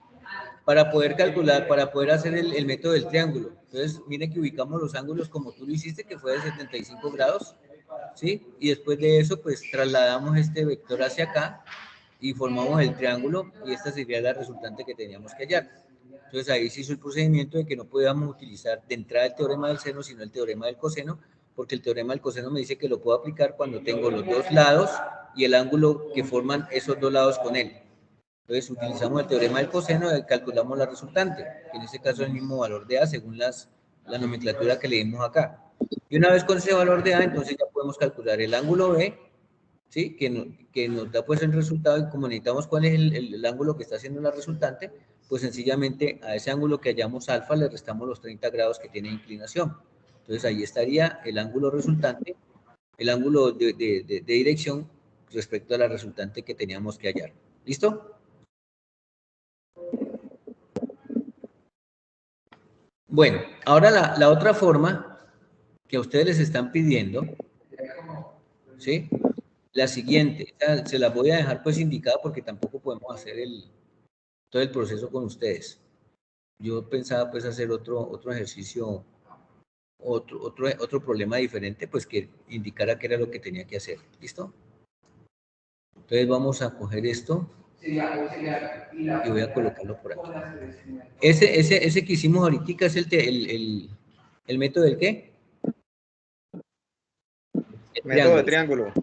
Para poder calcular, para poder hacer el método del triángulo. Entonces, miren que ubicamos los ángulos como tú lo hiciste, que fue de 75 grados, ¿sí? Y después de eso, pues trasladamos este vector hacia acá y formamos el triángulo, y esta sería la resultante que teníamos que hallar. Entonces ahí se hizo el procedimiento de que no podíamos utilizar de entrada el teorema del seno, sino el teorema del coseno, porque el teorema del coseno me dice que lo puedo aplicar cuando tengo los dos lados y el ángulo que forman esos dos lados con él. Entonces utilizamos el teorema del coseno y calculamos la resultante, que en este caso es el mismo valor de A según la nomenclatura que le dimos acá. Y una vez con ese valor de A, entonces ya podemos calcular el ángulo B, ¿sí? Que nos da pues el resultado, y como necesitamos cuál es el ángulo que está haciendo la resultante, pues sencillamente a ese ángulo que hallamos alfa le restamos los 30 grados que tiene inclinación. Entonces ahí estaría el ángulo resultante, el ángulo de dirección respecto a la resultante que teníamos que hallar. ¿Listo? Bueno, ahora la otra forma que a ustedes les están pidiendo, ¿sí? La siguiente, se la voy a dejar pues indicada porque tampoco podemos hacer todo el proceso con ustedes. Yo pensaba pues hacer otro ejercicio, otro problema diferente, pues que indicara qué era lo que tenía que hacer. ¿Listo? Entonces vamos a coger esto y voy a colocarlo por aquí. Ese que hicimos ahorita es el método del ¿qué?
Método de triángulo.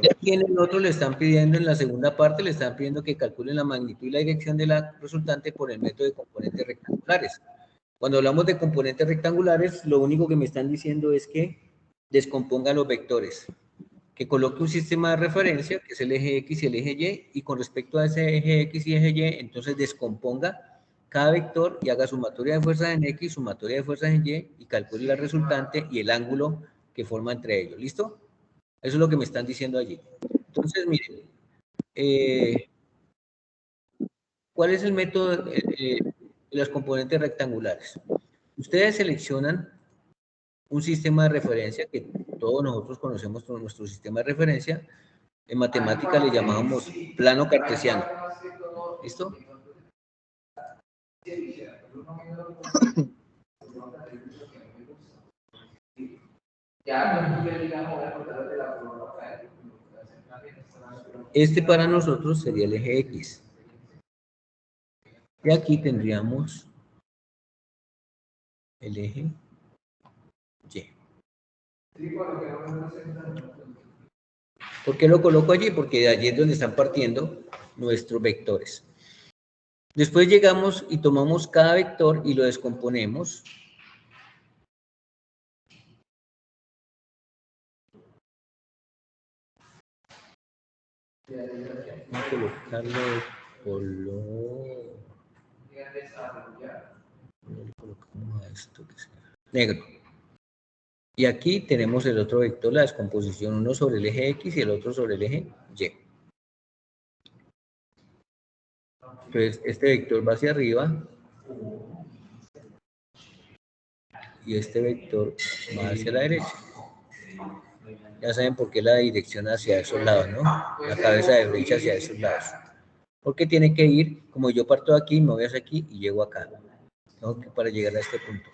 Y aquí en el otro le están pidiendo, en la segunda parte, le están pidiendo que calculen la magnitud y la dirección de la resultante por el método de componentes rectangulares. Cuando hablamos de componentes rectangulares, lo único que me están diciendo es que descomponga los vectores, que coloque un sistema de referencia, que es el eje X y el eje Y, y con respecto a ese eje X y eje Y, entonces descomponga cada vector y haga sumatoria de fuerzas en X, sumatoria de fuerzas en Y, y calcule la resultante y el ángulo que forma entre ellos. ¿Listo? Eso es lo que me están diciendo allí. Entonces, miren, ¿cuál es el método de los componentes rectangulares? Ustedes seleccionan un sistema de referencia que todos nosotros conocemos como nuestro sistema de referencia. En matemática le llamamos plano cartesiano. ¿Listo? Este para nosotros sería el eje X. Y aquí tendríamos el eje Y. ¿Por qué lo coloco allí? Porque de allí es donde están partiendo nuestros vectores. Después llegamos y tomamos cada vector y lo descomponemos. Vamos a colocarlo de color. Le colocamos a esto que sea negro. Y aquí tenemos el otro vector, la descomposición, uno sobre el eje X y el otro sobre el eje Y. Entonces, este vector va hacia arriba y este vector va hacia la derecha. Ya saben por qué la dirección hacia esos lados, ¿no? La cabeza de flecha hacia esos lados. Porque tiene que ir, como yo parto de aquí, me voy hacia aquí y llego acá, ¿no? Para llegar a este punto.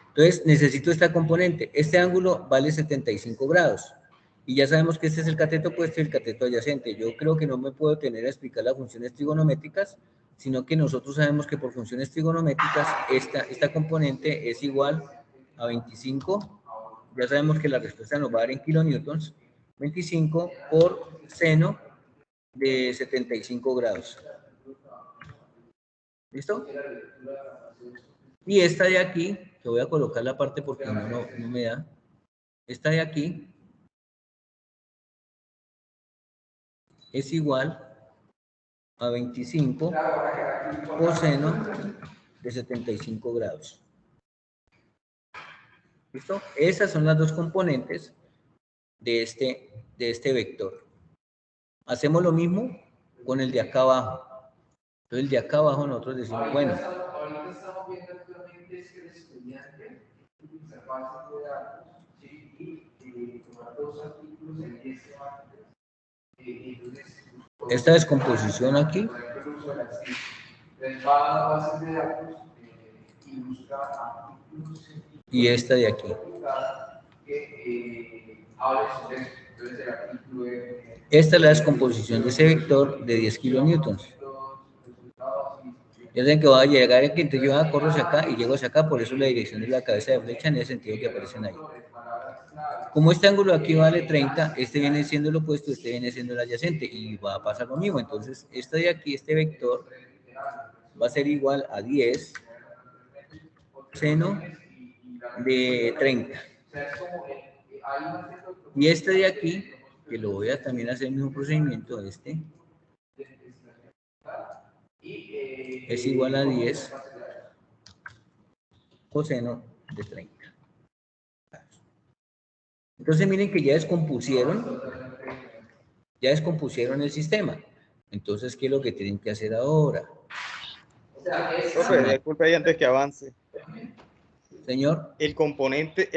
Entonces, necesito esta componente. Este ángulo vale 75 grados. Y ya sabemos que este es el cateto opuesto y el cateto adyacente. Yo creo que no me puedo tener a explicar las funciones trigonométricas, sino que nosotros sabemos que por funciones trigonométricas esta componente es igual a 25. Ya sabemos que la respuesta nos va a dar en kilonewtons. 25 por seno de 75 grados. ¿Listo? Y esta de aquí, que voy a colocar la parte porque no me da. Esta de aquí es igual a 25 coseno de 75 grados. ¿Listo? Esas son las dos componentes de este vector. Hacemos lo mismo con el de acá abajo. Entonces, el de acá abajo nosotros decimos, bueno. Ahorita estamos viendo actualmente es que el estudiante utiliza bases de datos y tomar dos artículos en este esta descomposición aquí y esta de aquí. Esta es la descomposición de ese vector de 10 kilonewtons. Ya saben que va a llegar aquí, entonces yo corro hacia acá y llego hacia acá, por eso la dirección de la cabeza de flecha en el sentido que aparecen ahí. Como este ángulo aquí vale 30, este viene siendo el opuesto, este viene siendo el adyacente y va a pasar lo mismo. Entonces, este de aquí, este vector, va a ser igual a 10 seno de 30. Y este de aquí, que lo voy a también hacer el mismo procedimiento, es igual a 10 coseno de 30. Entonces miren que ya descompusieron el sistema. Entonces, ¿qué es lo que tienen que hacer ahora?
Profe, disculpe ahí antes que avance.
Señor.
El componente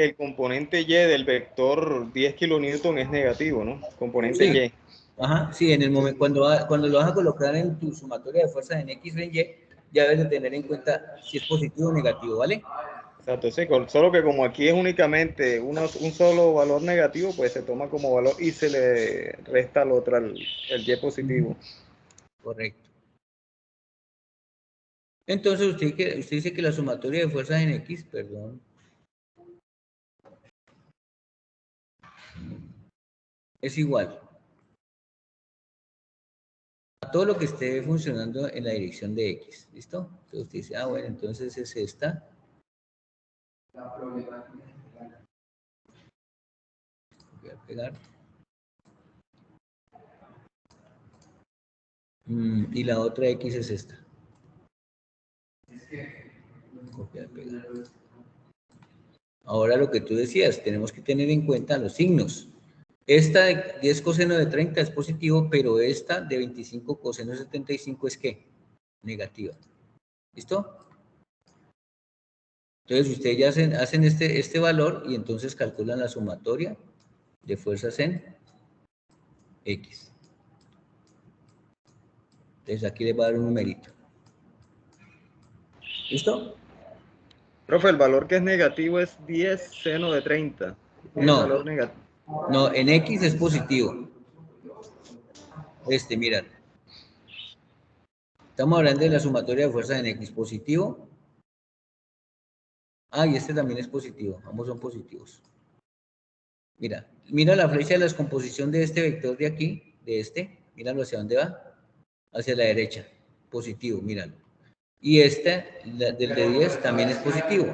Y del vector 10 kilonewton es negativo, ¿no? Componente
Sí.
Y.
Ajá, sí, en el momento, cuando lo vas a colocar en tu sumatoria de fuerzas en X o en Y, ya debes de tener en cuenta si es positivo o negativo, ¿vale?
Exacto, sí, solo que como aquí es únicamente un solo valor negativo, pues se toma como valor y se le resta al otro el Y positivo.
Correcto. Entonces, usted dice que la sumatoria de fuerzas en X, perdón, es igual a todo lo que esté funcionando en la dirección de X, ¿listo? Entonces usted dice, bueno, entonces es esta. Voy a pegar. Y la otra X es esta. Copiar, pegar. Ahora lo que tú decías, tenemos que tener en cuenta los signos. Esta de 10 coseno de 30 es positivo, pero esta de 25 coseno de 75 es ¿qué? Negativa. ¿Listo? Entonces ustedes ya hacen este valor y entonces calculan la sumatoria de fuerzas en X. Entonces aquí les va a dar un numerito. ¿Listo?
Profe, el valor que es negativo es 10 seno de 30.
No,
valor negativo.
No, en X es positivo. Mirad. Estamos hablando de la sumatoria de fuerzas en X positivo. Y este también es positivo. Ambos son positivos. Mira la flecha de la descomposición de este vector de aquí, míralo hacia dónde va, hacia la derecha, positivo, míralo. Y del de 10 también es positivo.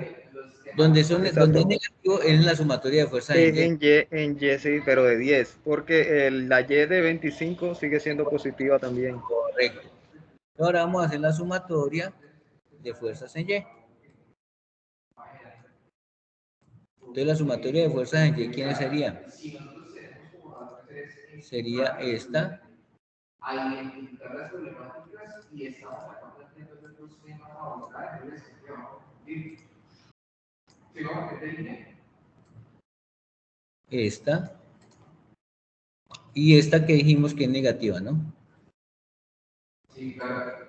Donde es negativo es en la sumatoria de fuerzas en Y.
En Y sí, pero de 10, porque la Y de 25 sigue siendo positiva también.
Correcto. Ahora vamos a hacer la sumatoria de fuerzas en Y. Entonces la sumatoria de fuerzas en Y, ¿quiénes serían? Sería esta. A identificar las problemáticas y estamos sacando el tiempo de los temas a abordar en el sentido. ¿Sí, no? ¿Qué te dije? Esta Y esta que dijimos que es negativa, ¿no?
Sí, claro.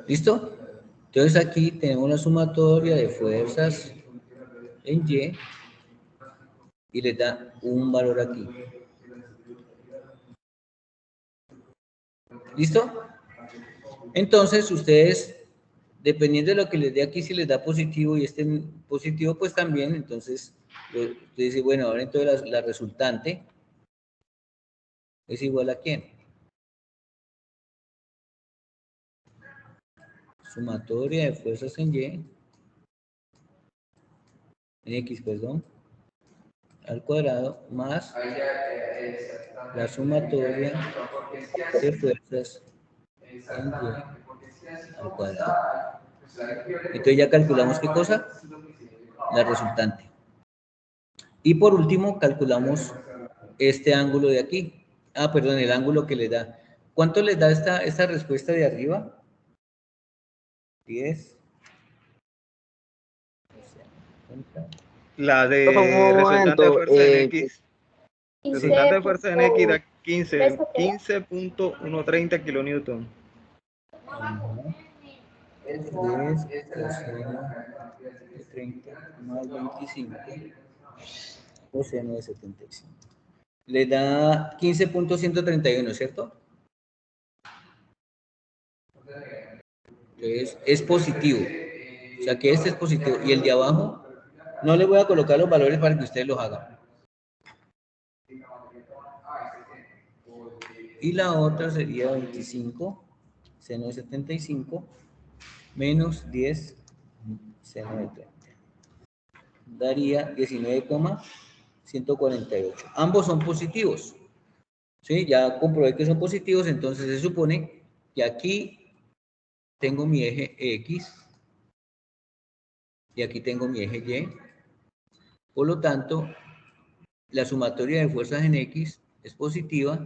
¿Listo? Entonces aquí tenemos la sumatoria de fuerzas en y les da un valor aquí. ¿Listo? Entonces ustedes, dependiendo de lo que les dé aquí, si les da positivo y este positivo, pues también, entonces, ustedes dicen, bueno, ahora entonces la resultante es igual a ¿quién? Sumatoria de fuerzas en X, perdón, al cuadrado, más la sumatoria de fuerzas en Y al cuadrado. Entonces ya calculamos qué cosa, la resultante. Y por último calculamos este ángulo de aquí. Ah, perdón, el ángulo que le da. ¿Cuánto les da esta respuesta de arriba? 10.
La de
Un
resultante de
momento,
fuerza en X. Resultante de fuerza en X da 15.130 kilonewton.
10 coseno de 30 más 25 coseno de 75. Le da 15.131, ¿cierto? Entonces, es positivo. O sea que este es positivo. Y el de abajo, no le voy a colocar los valores para que ustedes los hagan. Y la otra sería 25 seno de 75 menos 10 seno de 30. Daría 19,148. Ambos son positivos. ¿Sí? Ya comprobé que son positivos, entonces se supone que aquí tengo mi eje X y aquí tengo mi eje Y. Por lo tanto, la sumatoria de fuerzas en X es positiva.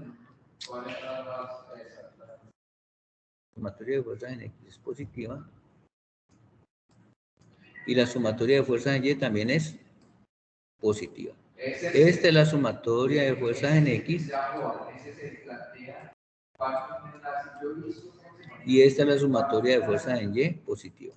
La sumatoria de fuerzas en X es positiva. Y la sumatoria de fuerzas en Y también es positiva. Esta es la sumatoria de fuerzas en X. Y esta es la sumatoria de fuerzas en Y positiva.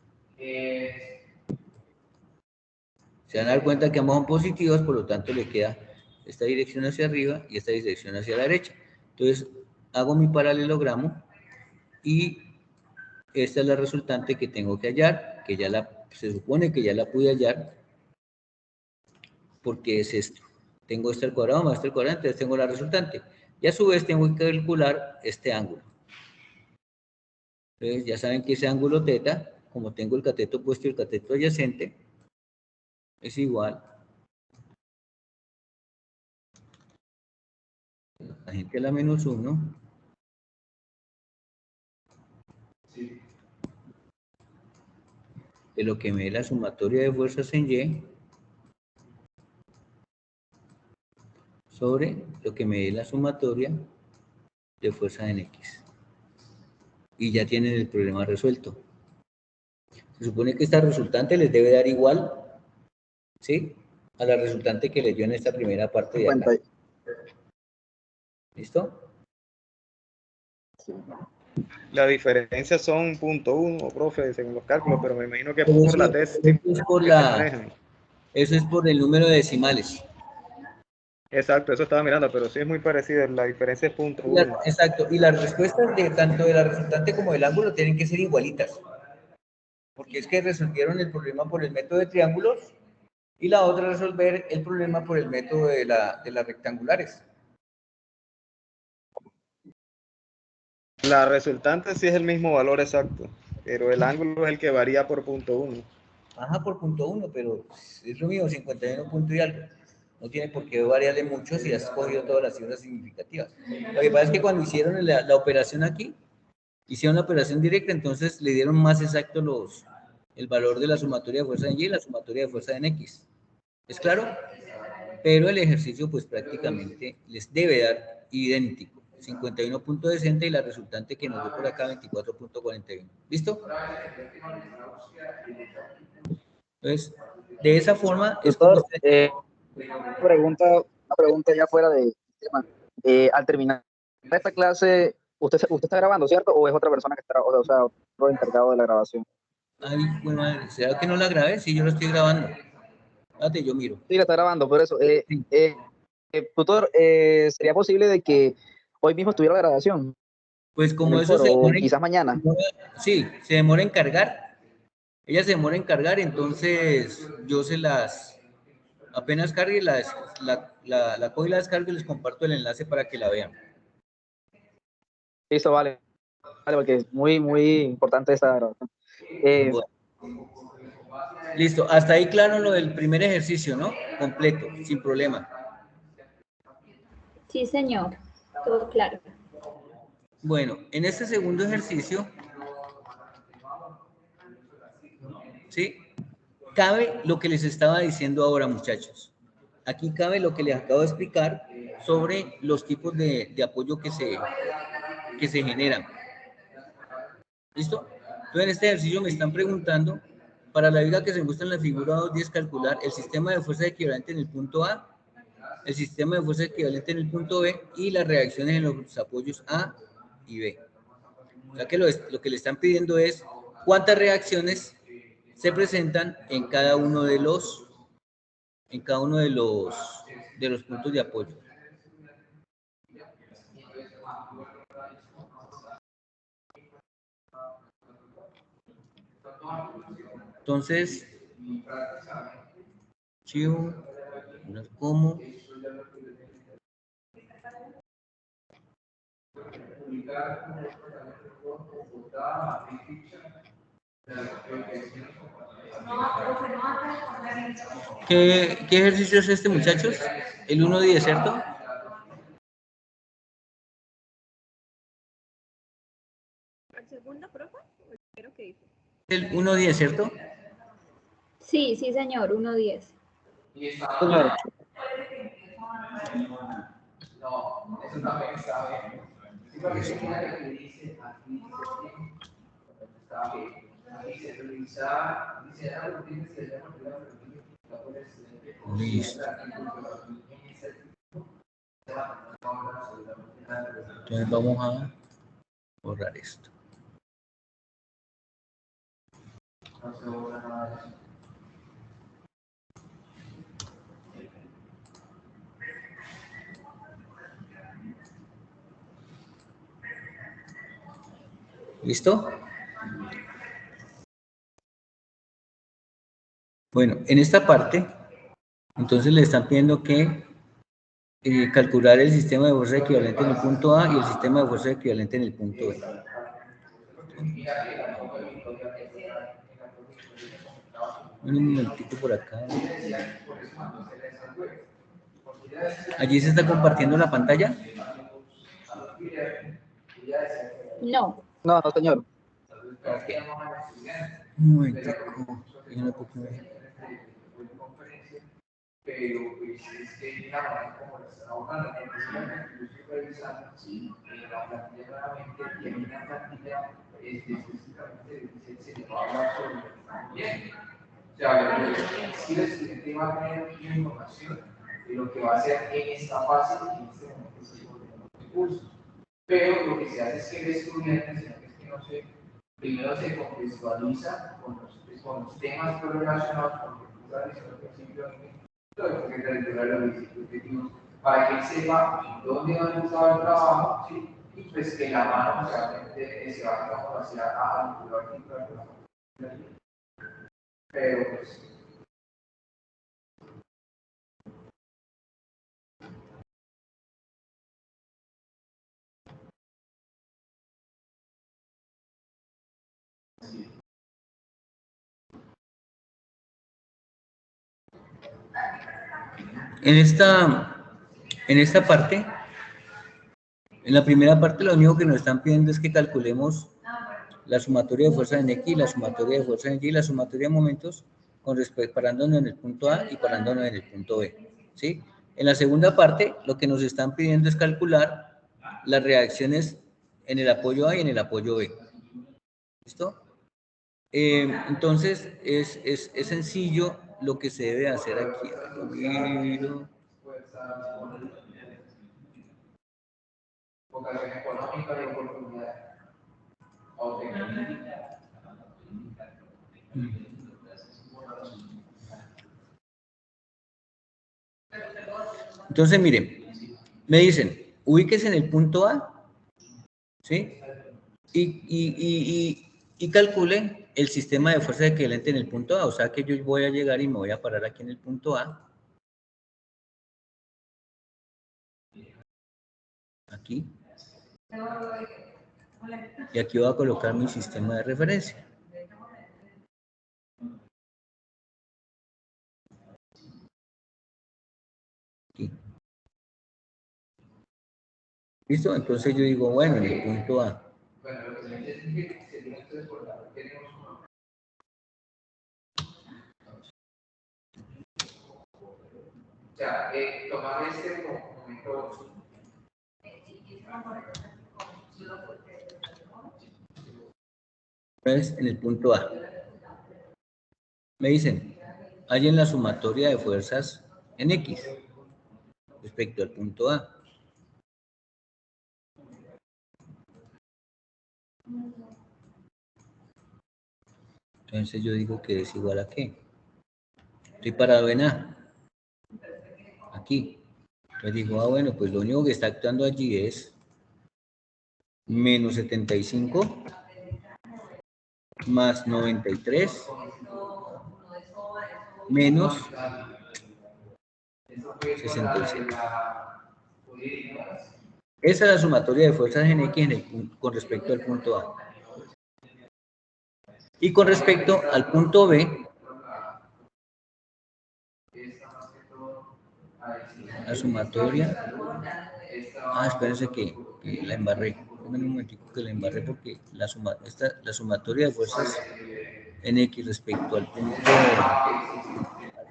Se van a dar cuenta que ambos son positivos, por lo tanto le queda esta dirección hacia arriba y esta dirección hacia la derecha. Entonces hago mi paralelogramo y esta es la resultante que tengo que hallar, que ya se supone que ya la pude hallar, porque es esto. Tengo esto al cuadrado más esto al cuadrado, entonces tengo la resultante. Y a su vez tengo que calcular este ángulo. Entonces ya saben que ese ángulo θ, como tengo el cateto opuesto y el cateto adyacente, es igual a la tangente a la menos 1 de lo que me dé la sumatoria de fuerzas en Y sobre lo que me dé la sumatoria de fuerzas en X. Y ya tienen el problema resuelto. Se supone que esta resultante les debe dar igual, ¿sí?, a la resultante que les dio en esta primera parte de acá. ¿Listo?
Sí.
La diferencia son 0.1, profe, según los cálculos, pero me imagino que por la décima
Eso es por el número de decimales.
Exacto, eso estaba mirando, pero sí es muy parecido, la diferencia es 0.1.
Exacto, y las respuestas de tanto de la resultante como del ángulo tienen que ser igualitas. Porque es que resolvieron el problema por el método de triángulos y la otra resolver el problema por el método de las rectangulares.
La resultante sí es el mismo valor exacto, pero el ángulo es el que varía por 0.1.
Ajá, por 0.1, pero es lo mismo, 51 punto y algo. No tiene por qué variarle mucho si has cogido todas las cifras significativas. Lo que pasa es que cuando hicieron la operación aquí, hicieron la operación directa, entonces le dieron más exacto el valor de la sumatoria de fuerza en Y y la sumatoria de fuerza en X. ¿Es claro? Pero el ejercicio pues prácticamente les debe dar idéntico. 51.60 y la resultante que nos dio por acá 24.41. ¿Listo? Entonces, de esa forma es como
Doctor, una pregunta ya fuera de tema. Al terminar esta clase, usted está grabando, ¿cierto? ¿O es otra persona que está, o sea, otro encargado de la grabación?
Ay, bueno, ¿será que no la grabé? Sí, yo lo estoy grabando. Espérate, yo miro.
Sí, la está grabando, por eso.
Sí.
Tutor, ¿sería posible de que hoy mismo estuviera la grabación
Pues
en
como
el
eso
foro, o quizás mañana?
sí, se demora en cargar. Ella se demora en cargar, entonces yo se las, apenas cargue, la cojo y la descargo y les comparto el enlace para que la vean.
Listo, vale, porque es muy, muy importante esta grabación.
Bueno. Listo, hasta ahí claro lo del primer ejercicio, ¿no? Completo, sin problema.
Sí, señor. Todo claro.
Bueno, en este segundo ejercicio, ¿sí? Cabe lo que les estaba diciendo ahora, muchachos. Aquí cabe lo que les acabo de explicar sobre los tipos de apoyo que se generan. ¿Listo? Entonces, en este ejercicio me están preguntando, para la viga que se muestra en la figura 2.10, calcular el sistema de fuerza equivalente en el punto A, el sistema de fuerza equivalente en el punto B y las reacciones en los apoyos A y B. O sea que lo que le están pidiendo es cuántas reacciones se presentan en cada uno de los puntos de apoyo. Entonces, chivo, como ¿Qué ejercicio es este, muchachos? El 1.10, ¿cierto?
¿El segundo, profe? ¿O el primero que dice?
El 1.10, ¿cierto?
Sí, sí, señor. 1.10.
Señor.
No, eso también está bien. Sí, porque fíjate que dice, aquí está bien. Dice revisar, dice algo que tienes que llamar
Listo. Entonces vamos a borrar esto. ¿Listo? Bueno, en esta parte, entonces le están pidiendo que calcular el sistema de fuerza equivalente en el punto A y el sistema de fuerza equivalente en el punto B. Un momentito por acá. ¿Allí se está compartiendo la pantalla?
No.
No, no, señor.
Okay. Un momentico.
Pero pues es que la manera como lo están ahorrando, porque si yo estoy revisando, la plantilla nuevamente tiene una plantilla específicamente de se le va a hablar sobre lo que bien. O sea, si el estudiante va a tener una información de lo que va a hacer en esta fase, en este momento se los cursos. Pero lo que se hace es que el estudiante, sino que es que no se, primero se contextualiza con los temas relacionados con lo que está diciendo al principio, para que él sepa dónde va a empezar el trabajo, ¿sí? Y pues que la mano se va a vincular pero pues
En esta parte, en la primera parte, lo único que nos están pidiendo es que calculemos la sumatoria de fuerza en X, la sumatoria de fuerza en Y, la sumatoria de momentos, parándonos en el punto A y parándonos en el punto B. ¿Sí? En la segunda parte, lo que nos están pidiendo es calcular las reacciones en el apoyo A y en el apoyo B. ¿Listo? Entonces, es sencillo lo que se debe hacer aquí.
Vocación económica y oportunidad.
Entonces, miren, me dicen, ubíquese en el punto A, ¿sí? Y calcule el sistema de fuerza equivalente en el punto A. O sea que yo voy a llegar y me voy a parar aquí en el punto A. Aquí. Y aquí voy a colocar mi sistema de referencia. Aquí. ¿Listo? Entonces yo digo, bueno, en el punto A.
Bueno, lo que me dicen que sería entonces por la que tenemos uno. O sea, tomar este como momento.
Entonces, en el punto A. Me dicen, hay en la sumatoria de fuerzas en X respecto al punto A. Entonces yo digo que es igual a ¿qué? Estoy parado en A. Aquí. Entonces digo, bueno, pues lo único que está actuando allí es menos 75 más 93 menos 67. Esa es la sumatoria de fuerzas en X con respecto al punto A. Y con respecto al punto B, la sumatoria. Espérense que la embarré. Un momentico que la embarré porque la sumatoria de fuerzas en X respecto al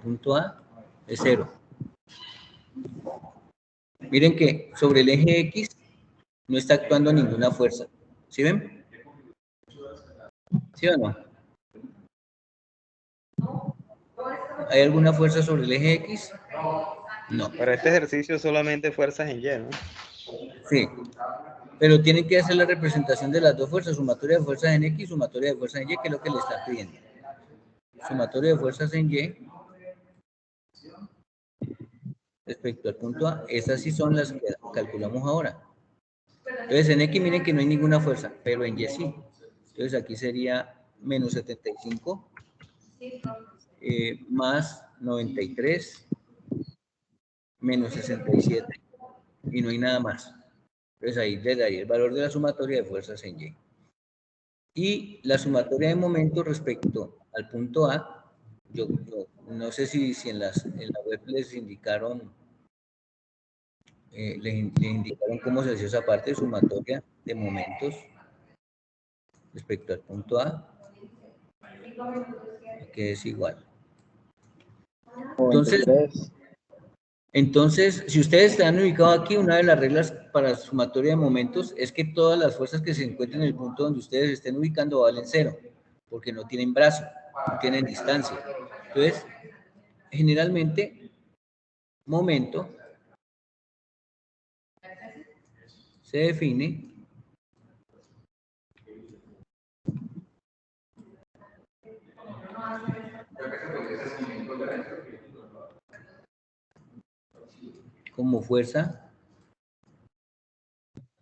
punto A es 0. Miren que sobre el eje X no está actuando ninguna fuerza. ¿Sí ven? ¿Sí o no? ¿Hay alguna fuerza sobre el eje X? No.
Para este ejercicio solamente fuerzas en Y, ¿no?
Sí. Pero tienen que hacer la representación de las dos fuerzas, sumatoria de fuerzas en X y sumatoria de fuerzas en Y, que es lo que le está pidiendo. Sumatoria de fuerzas en Y respecto al punto A, esas sí son las que calculamos ahora. Entonces en X miren que no hay ninguna fuerza, pero en Y sí. Entonces aquí sería menos 75 más 93 menos 67 y no hay nada más. Entonces ahí le daría el valor de la sumatoria de fuerzas en Y. Y la sumatoria de momentos respecto al punto A, yo no sé si en la web les indicaron cómo se hacía esa parte de sumatoria de momentos respecto al punto A, que es igual. Entonces, si ustedes están ubicados aquí, una de las reglas para sumatoria de momentos es que todas las fuerzas que se encuentren en el punto donde ustedes estén ubicando valen 0, porque no tienen brazo, no tienen distancia. Entonces, generalmente, momento se define como fuerza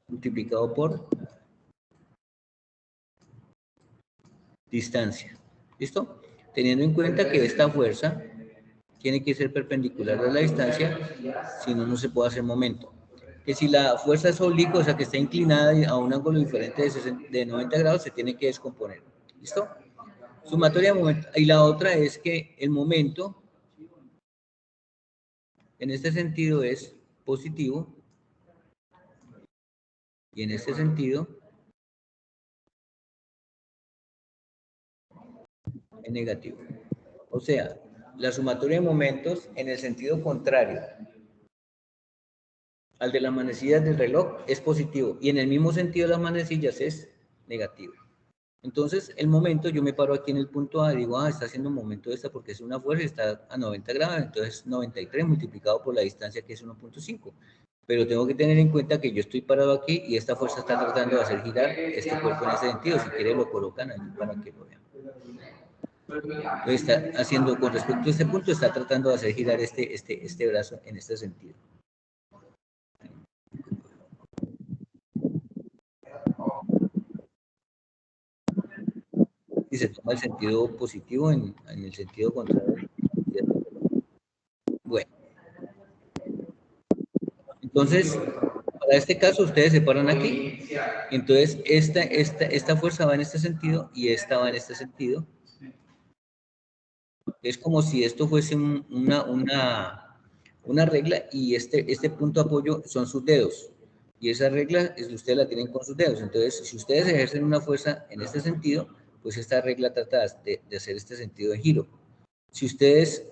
multiplicado por distancia. ¿Listo? Teniendo en cuenta que esta fuerza tiene que ser perpendicular a la distancia, si no, no se puede hacer momento. Que si la fuerza es oblicua, o sea que está inclinada a un ángulo diferente de 90 grados, se tiene que descomponer. ¿Listo? Sumatoria de momento. Y la otra es que el momento, en este sentido, es positivo, y en este sentido, es negativo. O sea, la sumatoria de momentos en el sentido contrario al de las manecillas del reloj es positivo y en el mismo sentido de las manecillas es negativo. Entonces, el momento, yo me paro aquí en el punto A y digo, está haciendo un momento esta porque es una fuerza y está a 90 grados, entonces 93 multiplicado por la distancia que es 1.5. Pero tengo que tener en cuenta que yo estoy parado aquí y esta fuerza está tratando de hacer girar este cuerpo en ese sentido. Si quieren lo colocan aquí para que lo vean. Entonces está haciendo, con respecto a este punto, está tratando de hacer girar este brazo en este sentido. Y se toma el sentido positivo en el sentido contrario. Bueno. Entonces, para este caso, ustedes se paran aquí. Entonces, esta fuerza va en este sentido y esta va en este sentido. Es como si esto fuese una regla y este punto de apoyo son sus dedos. Y esa regla ustedes la tienen con sus dedos. Entonces, si ustedes ejercen una fuerza en este sentido, pues esta regla trata de hacer este sentido de giro. Si ustedes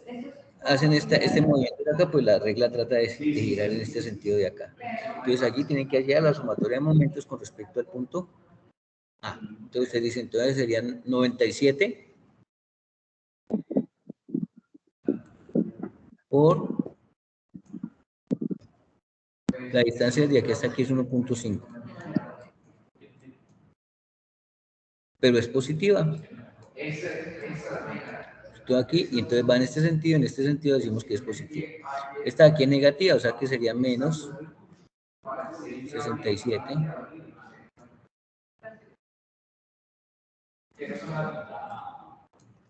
hacen este movimiento de acá, pues la regla trata de girar en este sentido de acá. Entonces, aquí tienen que hallar la sumatoria de momentos con respecto al punto A. Entonces, ustedes dicen, entonces serían 97 por la distancia de aquí hasta aquí es 1.5. Pero es positiva. Estoy aquí y entonces va en este sentido decimos que es positiva. Esta de aquí es negativa, o sea que sería menos 67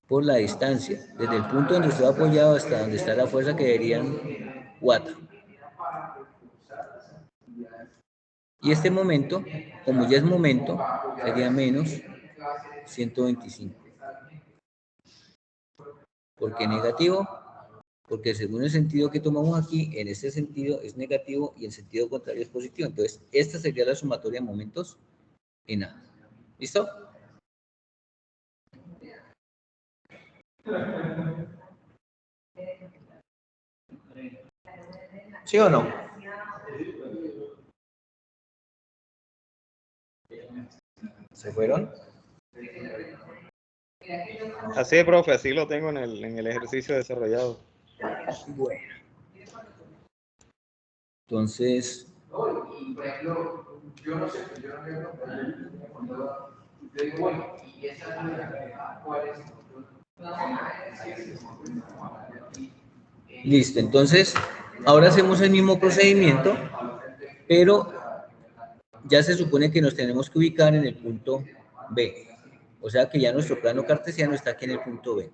por la distancia, desde el punto donde estoy apoyado hasta donde está la fuerza que deberían 4. Y este momento, como ya es momento, sería menos 125. ¿Por qué negativo? Porque según el sentido que tomamos aquí, en este sentido es negativo y en sentido contrario es positivo. Entonces, esta sería la sumatoria de momentos en A. ¿Listo? ¿Sí o no? ¿Se fueron?
Así es, profe, así lo tengo en el ejercicio desarrollado.
Bueno. Entonces...
Y, por ejemplo, yo no sé, yo no veo, yo digo, bueno, y esa ¿cuál es?
Listo, entonces, ahora hacemos el mismo procedimiento, pero ya se supone que nos tenemos que ubicar en el punto B. O sea que ya nuestro plano cartesiano está aquí en el punto B.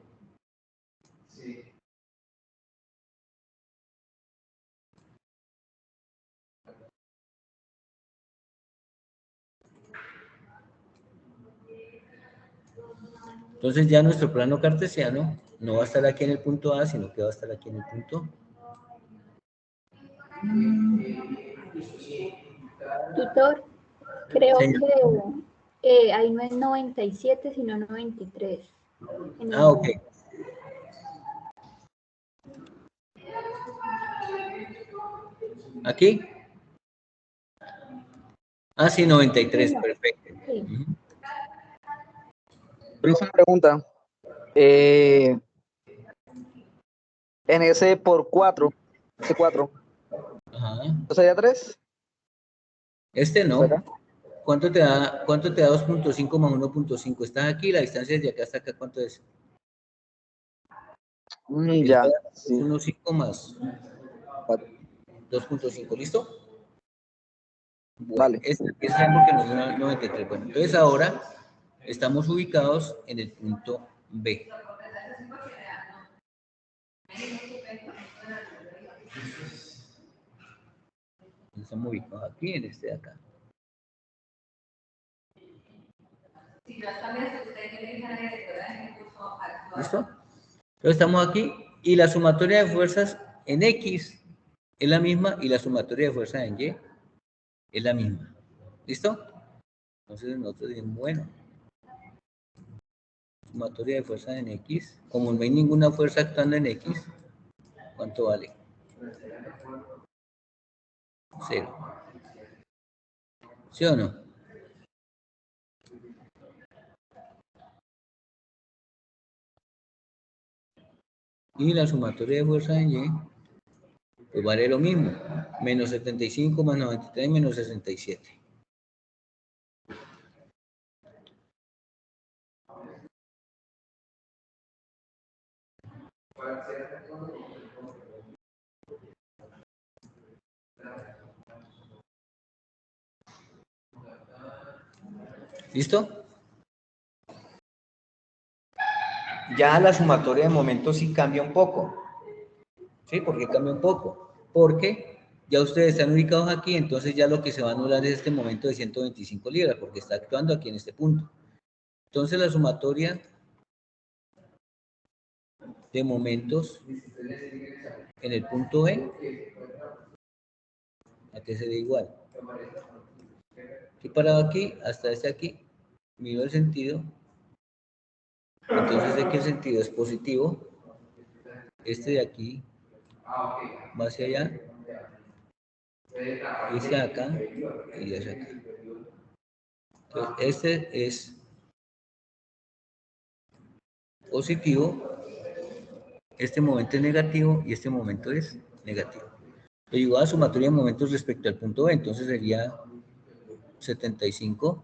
Entonces ya nuestro plano cartesiano no va a estar aquí en el punto A, sino que va a estar aquí en el punto
Tutor, creo
Señor.
que ahí no es 97, sino 93.
Ok. ¿Aquí? Ah, sí, 93, perfecto.
Sí.
Una pregunta. En ese por 4, ese 4,
Ajá.
¿eso sería 3?
Este no. ¿Cuánto te da 2.5 más 1.5? Estás aquí, la distancia desde acá hasta acá, ¿cuánto es?
Ya.
Es 1.5 más 2.5, ¿listo? Bueno,
Vale.
es porque nos da 93. Bueno, entonces ahora estamos ubicados en el punto B. Estamos ubicados aquí en este de acá. ¿Listo? Entonces estamos aquí y la sumatoria de fuerzas en X es la misma y la sumatoria de fuerzas en Y es la misma. ¿Listo? Entonces nosotros decimos, bueno, sumatoria de fuerzas en X, como no hay ninguna fuerza actuando en X, ¿cuánto vale? 0. ¿Sí o no? Y la sumatoria de fuerza en Y, pues vale lo mismo. Menos 75 más 93 menos 67. ¿Listo? Ya la sumatoria de momentos sí cambia un poco. ¿Sí? ¿Por qué cambia un poco? Porque ya ustedes están ubicados aquí, entonces ya lo que se va a anular es este momento de 125 libras, porque está actuando aquí en este punto. Entonces la sumatoria de momentos en el punto E, a que se dé igual. Aquí parado aquí, hasta este aquí, mido el sentido. Entonces sé que el sentido es positivo. Este de aquí va hacia allá, este de acá y hacia acá. Entonces, este es positivo, este momento es negativo y este momento es negativo. Le digo a la sumatoria de momentos respecto al punto B, entonces sería 75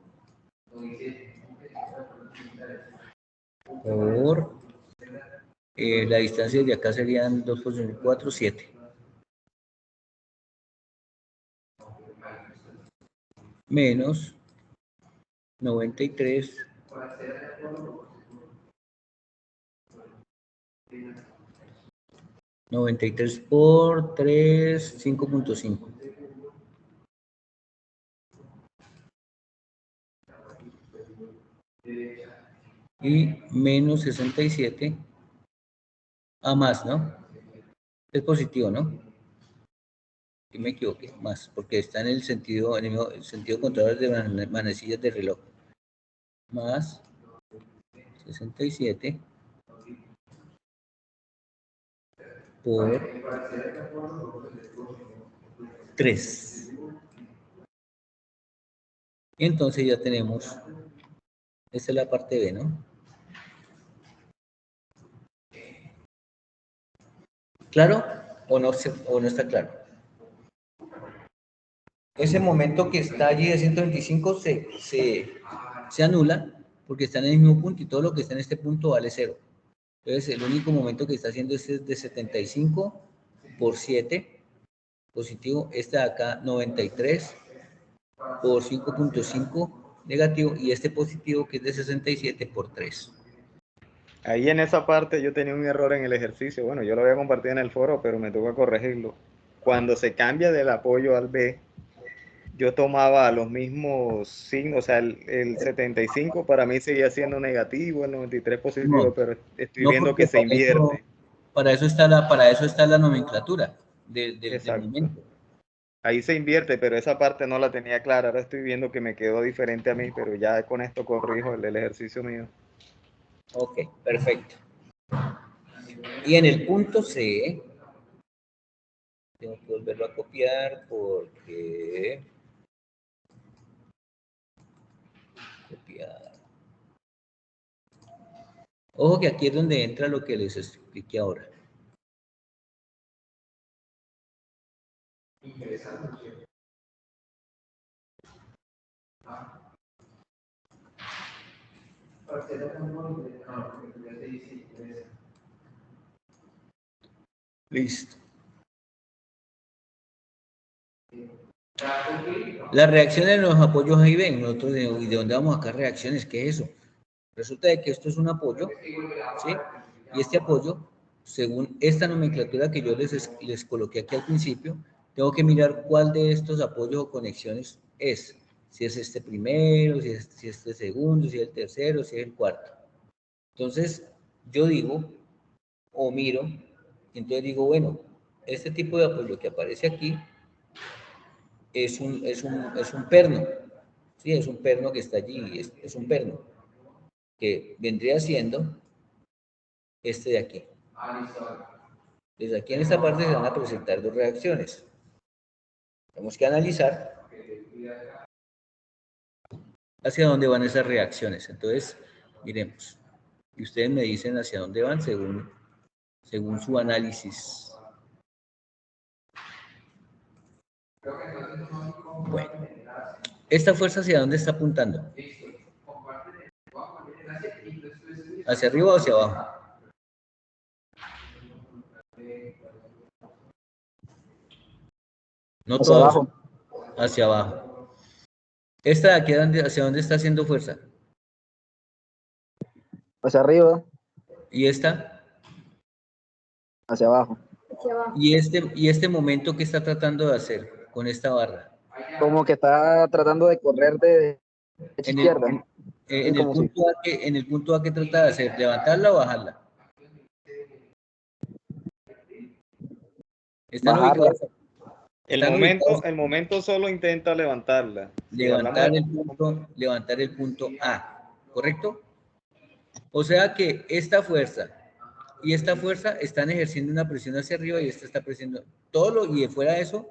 por la distancia de acá serían 2 por 4, 7. Menos 93 por 3, 5.5. Y menos 67 a más, ¿no? Es positivo, ¿no? Y me equivoqué, más, porque está en el sentido contrario de las manecillas del reloj. Más 67 por 3. Y entonces ya tenemos, esta es la parte B, ¿no? ¿Claro? ¿O no está claro? Ese momento que está allí de 125 se anula porque está en el mismo punto y todo lo que está en este punto vale 0. Entonces, el único momento que está haciendo este es de 75 por 7, positivo. Este de acá, 93 por 5.5, negativo. Y este positivo que es de 67 por 3.
Ahí en esa parte yo tenía un error en el ejercicio. Bueno, yo lo había compartido en el foro, pero me tuvo que corregirlo. Cuando se cambia del apoyo al B, yo tomaba los mismos signos, o sea, el 75 para mí seguía siendo negativo, el 93 positivo,
No,
pero estoy
no
viendo
porque
que se invierte.
para eso está la nomenclatura del
Exacto.
momento.
Ahí se invierte, pero esa parte no la tenía clara. Ahora estoy viendo que me quedó diferente a mí, pero ya con esto corrijo el ejercicio mío.
Ok, perfecto. Y en el punto C, tengo que volverlo a copiar porque... Copiar. Ojo que aquí es donde entra lo que les expliqué ahora.
Interesante.
Listo. Las reacciones de los apoyos ahí ven, nosotros ¿y de dónde vamos a sacar reacciones? ¿Qué es eso? Resulta de que esto es un apoyo, ¿sí? Y este apoyo, según esta nomenclatura que yo les coloqué aquí al principio, tengo que mirar cuál de estos apoyos o conexiones es. Si es este primero, si es este segundo, si es el tercero, si es el cuarto. Entonces, yo digo, o miro, y entonces digo, bueno, este tipo de apoyo que aparece aquí es un perno, ¿sí? Es un perno que está allí, es un perno, que vendría siendo este de aquí. Desde aquí en esta parte se van a presentar dos reacciones. Tenemos que analizar hacia dónde van esas reacciones. Entonces, miremos. Y ustedes me dicen hacia dónde van según su análisis. Bueno, ¿esta fuerza hacia dónde está apuntando? ¿Hacia arriba o hacia abajo? No
Hacia
todos.
abajo.
Hacia abajo. ¿Esta de aquí hacia dónde está haciendo fuerza?
Hacia arriba,
¿Y esta?
hacia abajo.
Hacia abajo.
¿Y este momento qué está tratando de hacer con esta barra?
Como que está tratando de correr de derecha a
En
izquierda.
en el
como si-
punto A, en el punto A, ¿qué trata de hacer? ¿Levantarla o bajarla? Están
Bajarla.
ubicados. Están ubicados.
El momento solo intenta levantarla. Si hablamos
Levantar el punto A, ¿correcto? O sea que esta fuerza y esta fuerza están ejerciendo una presión hacia arriba y esta está presionando todo y de fuera de eso,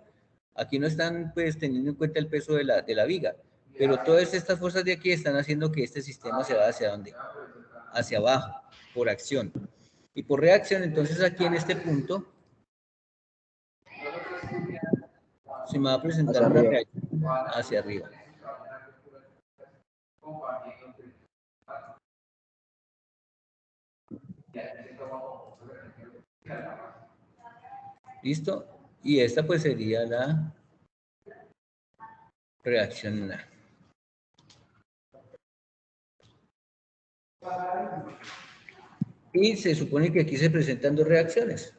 aquí no están pues teniendo en cuenta el peso de la viga, pero todas estas fuerzas de aquí están haciendo que este sistema se vaya hacia dónde, hacia abajo, por acción. Y por reacción, entonces aquí en este punto se me va a presentar una reacción hacia arriba. ¿Listo? Y esta pues sería la reacción A. Y se supone que aquí se presentan dos reacciones.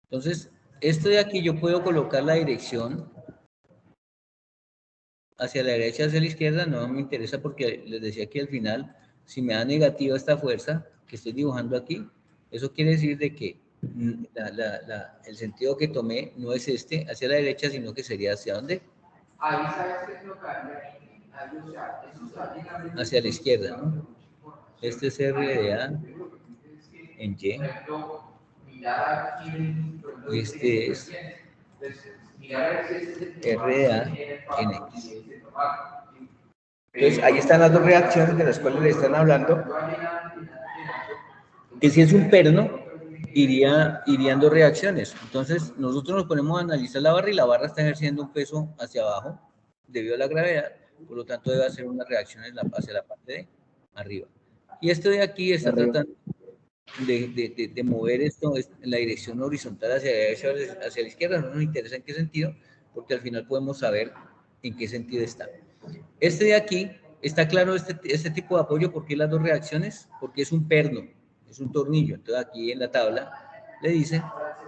Entonces, esto de aquí yo puedo colocar la dirección hacia la derecha, hacia la izquierda, no me interesa porque les decía que al final, si me da negativa esta fuerza que estoy dibujando aquí, eso quiere decir de que el sentido que tomé no es este hacia la derecha, sino que sería hacia dónde? Hacia la izquierda, ¿no? Este es R de A en Y. Este es R de A en X. Entonces, ahí están las dos reacciones de las cuales le están hablando. Que si es un perno, irían dos reacciones. Entonces, nosotros nos ponemos a analizar la barra y la barra está ejerciendo un peso hacia abajo debido a la gravedad, por lo tanto debe hacer una reacción hacia la parte de arriba. Y esto de aquí está tratando de mover esto en la dirección horizontal hacia la derecha o hacia la izquierda, no nos interesa en qué sentido, porque al final podemos saber en qué sentido está. Este de aquí, está claro este tipo de apoyo, ¿por qué las dos reacciones? Porque es un perno, es un tornillo. Entonces aquí en la tabla le dice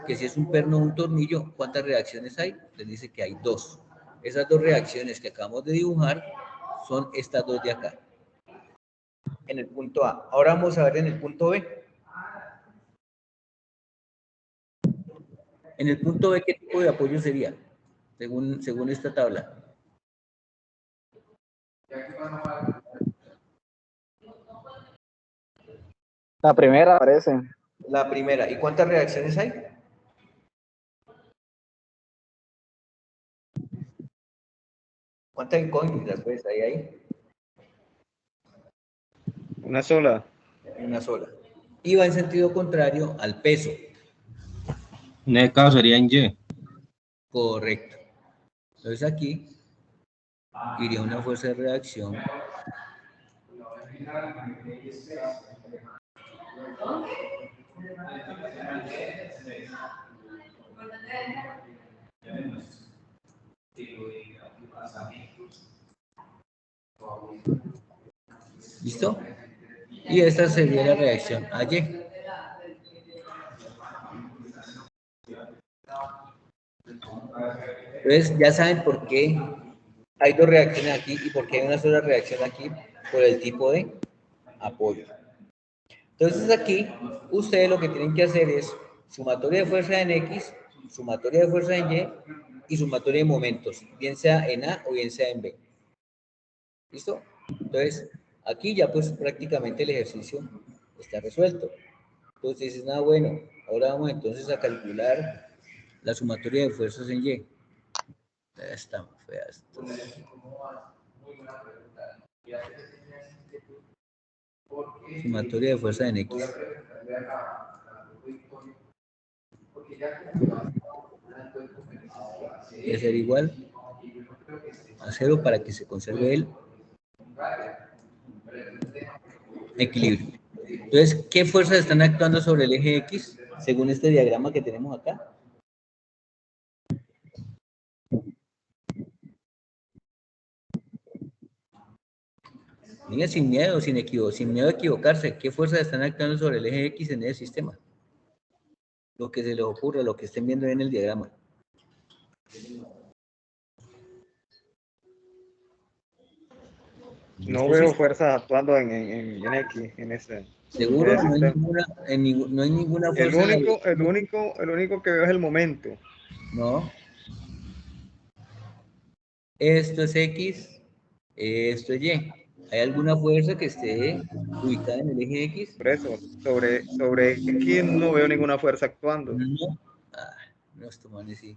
que si es un perno o un tornillo, ¿cuántas reacciones hay? Les dice que hay dos. Esas dos reacciones que acabamos de dibujar son estas dos de acá. En el punto A. Ahora vamos a ver en el punto B. En el punto B, ¿qué tipo de apoyo sería? Según esta tabla.
La primera parece.
La primera. ¿Y cuántas reacciones hay? ¿Cuántas incógnitas pues hay ahí?
una sola.
Una sola. Y va en sentido contrario al peso.
En este caso sería en Y.
Correcto. Entonces aquí iría una fuerza de reacción ¿listo? Y esta sería la reacción a Y. Entonces ya saben por qué hay dos reacciones aquí y por qué hay una sola reacción aquí por el tipo de apoyo. Entonces aquí ustedes lo que tienen que hacer es sumatoria de fuerza en X, sumatoria de fuerza en Y sumatoria de momentos, bien sea en A o bien sea en B. ¿Listo? Entonces, aquí ya pues prácticamente el ejercicio está resuelto. Entonces dices, nada, bueno, ahora vamos entonces a calcular la sumatoria de fuerzas en Y. Está muy fea esto.
Muy buena pregunta. Y hacer esa inquietud, porque
Sumatoria de fuerza en X.
voy a preguntarle a la Victoria, porque ya como hablando de conferencias,
Debe ser igual a 0 para que se conserve el equilibrio. Entonces, ¿qué fuerzas están actuando sobre el eje X según este diagrama que tenemos acá? Venga, sin miedo, sin miedo a equivocarse. ¿Qué fuerzas están actuando sobre el eje X en el sistema? Lo que se les ocurra, lo que estén viendo en el diagrama.
No veo fuerzas actuando en X, en ese.
¿Seguro?
En ese
No hay
sistema.
no hay ninguna
El
fuerza.
único que veo es el momento.
No. Esto es X, esto es Y. ¿Hay alguna fuerza que esté ubicada en el eje X?
Por eso, sobre X no veo ninguna fuerza actuando.
No. Ah, no, esto man sí.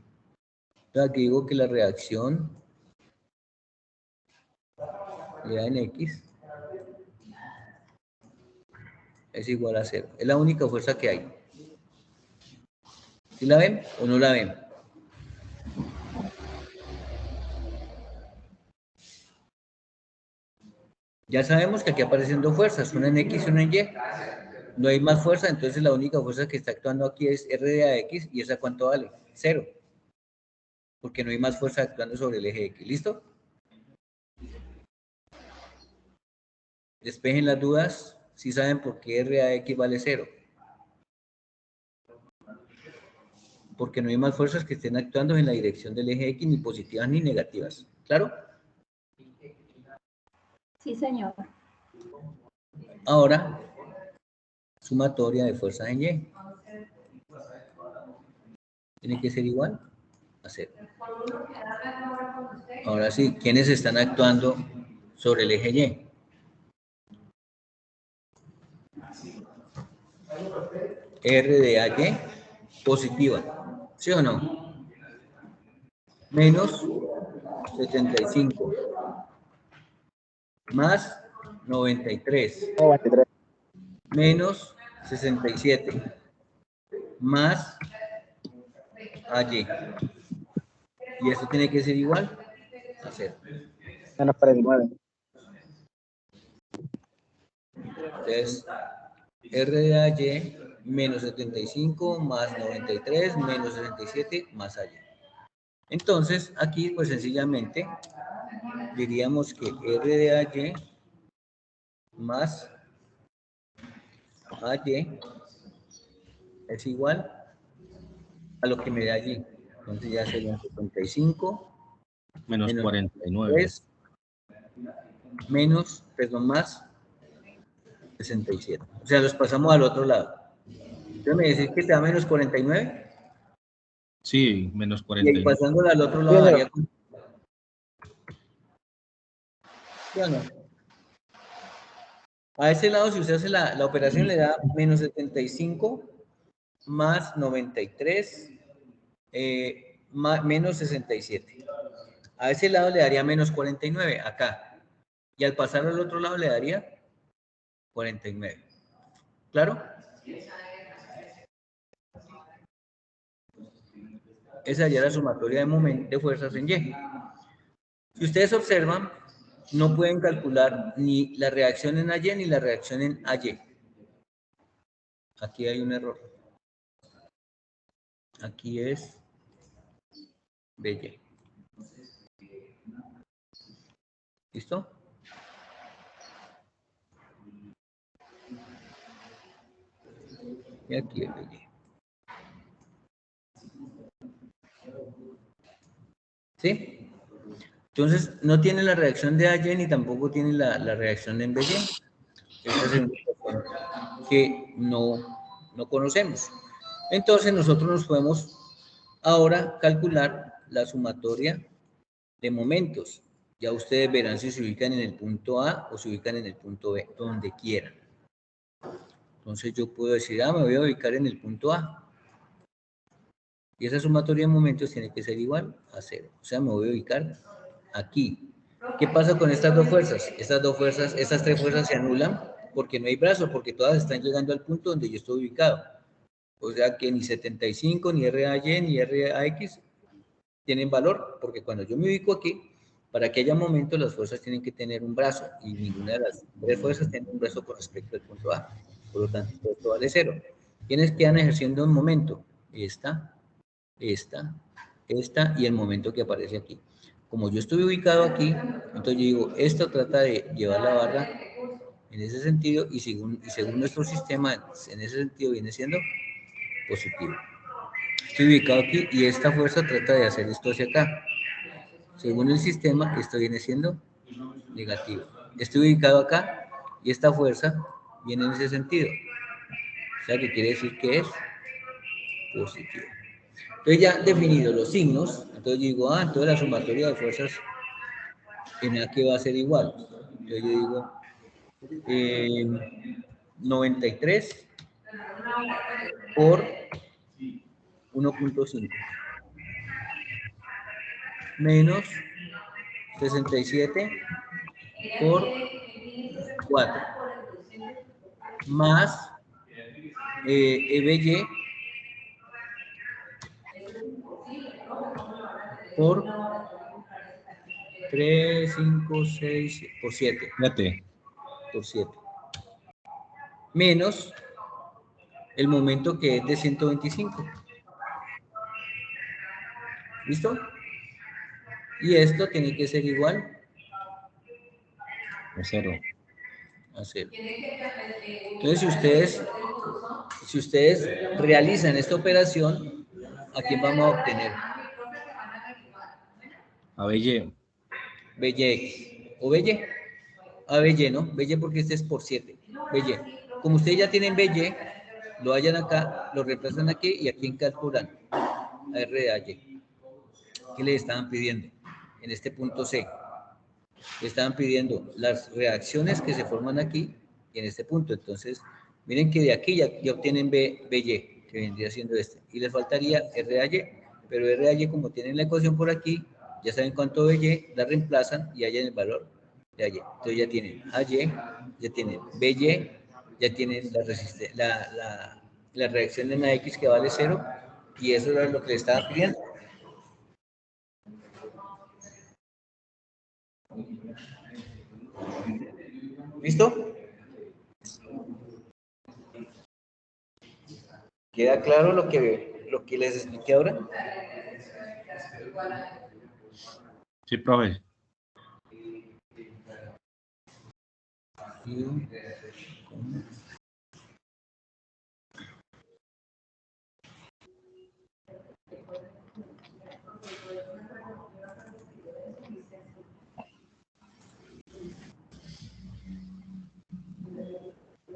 Aquí digo que la reacción le da en X es igual a 0. Es la única fuerza que hay. ¿Sí la ven o no la ven? Ya sabemos que aquí aparecen dos fuerzas, una en X y una en Y. No hay más fuerza, entonces la única fuerza que está actuando aquí es R de AX, y esa ¿cuánto vale? 0. Porque no hay más fuerza actuando sobre el eje X. ¿Listo? Despejen las dudas si saben por qué R a X vale 0. Porque no hay más fuerzas que estén actuando en la dirección del eje X, ni positivas ni negativas. ¿Claro?
Sí, señor.
Ahora, sumatoria de fuerzas en Y. Tiene que ser igual a 0. Ahora sí, ¿quiénes están actuando sobre el eje Y? R de AY positiva. ¿Sí o no? Menos 75. Más 93.
93.
Menos 67. Más AY. Y esto tiene que ser igual a 0.
Menos 49.
Entonces, R de AY menos 75 más 93 menos 67 más AY. Entonces, aquí pues sencillamente diríamos que R de AY más AY es igual a lo que me da allí. Entonces ya serían 75
Menos
menos
49.
3 menos, perdón, más 67. O sea, los pasamos al otro lado. Entonces me decís que te da menos 49.
Sí, menos
Y
49.
pasándolo al otro lado daría... ¿Sí o no? A ese lado, si usted hace la operación, le da menos 75 más 93 menos 67. A ese lado le daría menos 49, acá. Y al pasar al otro lado le daría 49. ¿Claro? Esa sería la sumatoria de fuerzas en Y. Si ustedes observan, no pueden calcular ni la reacción en AY ni la reacción en AY. Aquí hay un error. Aquí es BY. ¿Listo? Y aquí es BY. ¿Sí? Entonces, no tiene la reacción de AY ni tampoco tiene la reacción en BY. Esta es una ecuación que no conocemos. Entonces, nosotros nos podemos ahora calcular la sumatoria de momentos. Ya ustedes verán si se ubican en el punto A o se ubican en el punto B, donde quieran. Entonces, yo puedo decir, me voy a ubicar en el punto A. Y esa sumatoria de momentos tiene que ser igual a 0. O sea, me voy a ubicar aquí. ¿Qué pasa con estas dos fuerzas? Estas tres fuerzas se anulan porque no hay brazo, porque todas están llegando al punto donde yo estoy ubicado. O sea que ni 75, ni RAY, ni RAX tienen valor, porque cuando yo me ubico aquí, para que haya momento, las fuerzas tienen que tener un brazo, y ninguna de las tres fuerzas tiene un brazo con respecto al punto A. Por lo tanto, esto vale 0. ¿Quiénes quedan ejerciendo un momento? Esta y el momento que aparece aquí. Como yo estoy ubicado aquí, entonces yo digo, esto trata de llevar la barra en ese sentido, y según nuestro sistema, en ese sentido viene siendo positivo. Estoy ubicado aquí y esta fuerza trata de hacer esto hacia acá. Según el sistema, esto viene siendo negativo. Estoy ubicado acá y esta fuerza viene en ese sentido. O sea, que quiere decir que es positivo. Entonces ya definido los signos, entonces yo digo, entonces la sumatoria de fuerzas en A que va a ser igual. Entonces yo digo 93 por 1.5 menos 67 por 4 más EBY por 3, 5, 6, por 7. Por 7. Menos el momento que es de 125. ¿Listo? Y esto tiene que ser igual
A 0.
A 0. Entonces, si ustedes realizan esta operación, ¿a quién vamos a obtener?
A BY.
BYX. ¿O BY? A BY, ¿no? BY porque este es por 7. BY. Como ustedes ya tienen BY, lo hallan acá, lo reemplazan aquí y aquí calculan a RAY. ¿Qué le estaban pidiendo? En este punto C. Le estaban pidiendo las reacciones que se forman aquí y en este punto. Entonces, miren que de aquí ya obtienen BY, que vendría siendo este. Y les faltaría RAY, pero RAY, como tienen la ecuación por aquí, ya saben cuánto BY, la reemplazan y hallan el valor de AY. Entonces ya tienen AY, ya tienen BY, ya tienen la reacción en la X que vale 0, y eso era lo que le estaban pidiendo. ¿Listo? ¿Queda claro lo que les expliqué ahora?
Sí, profe.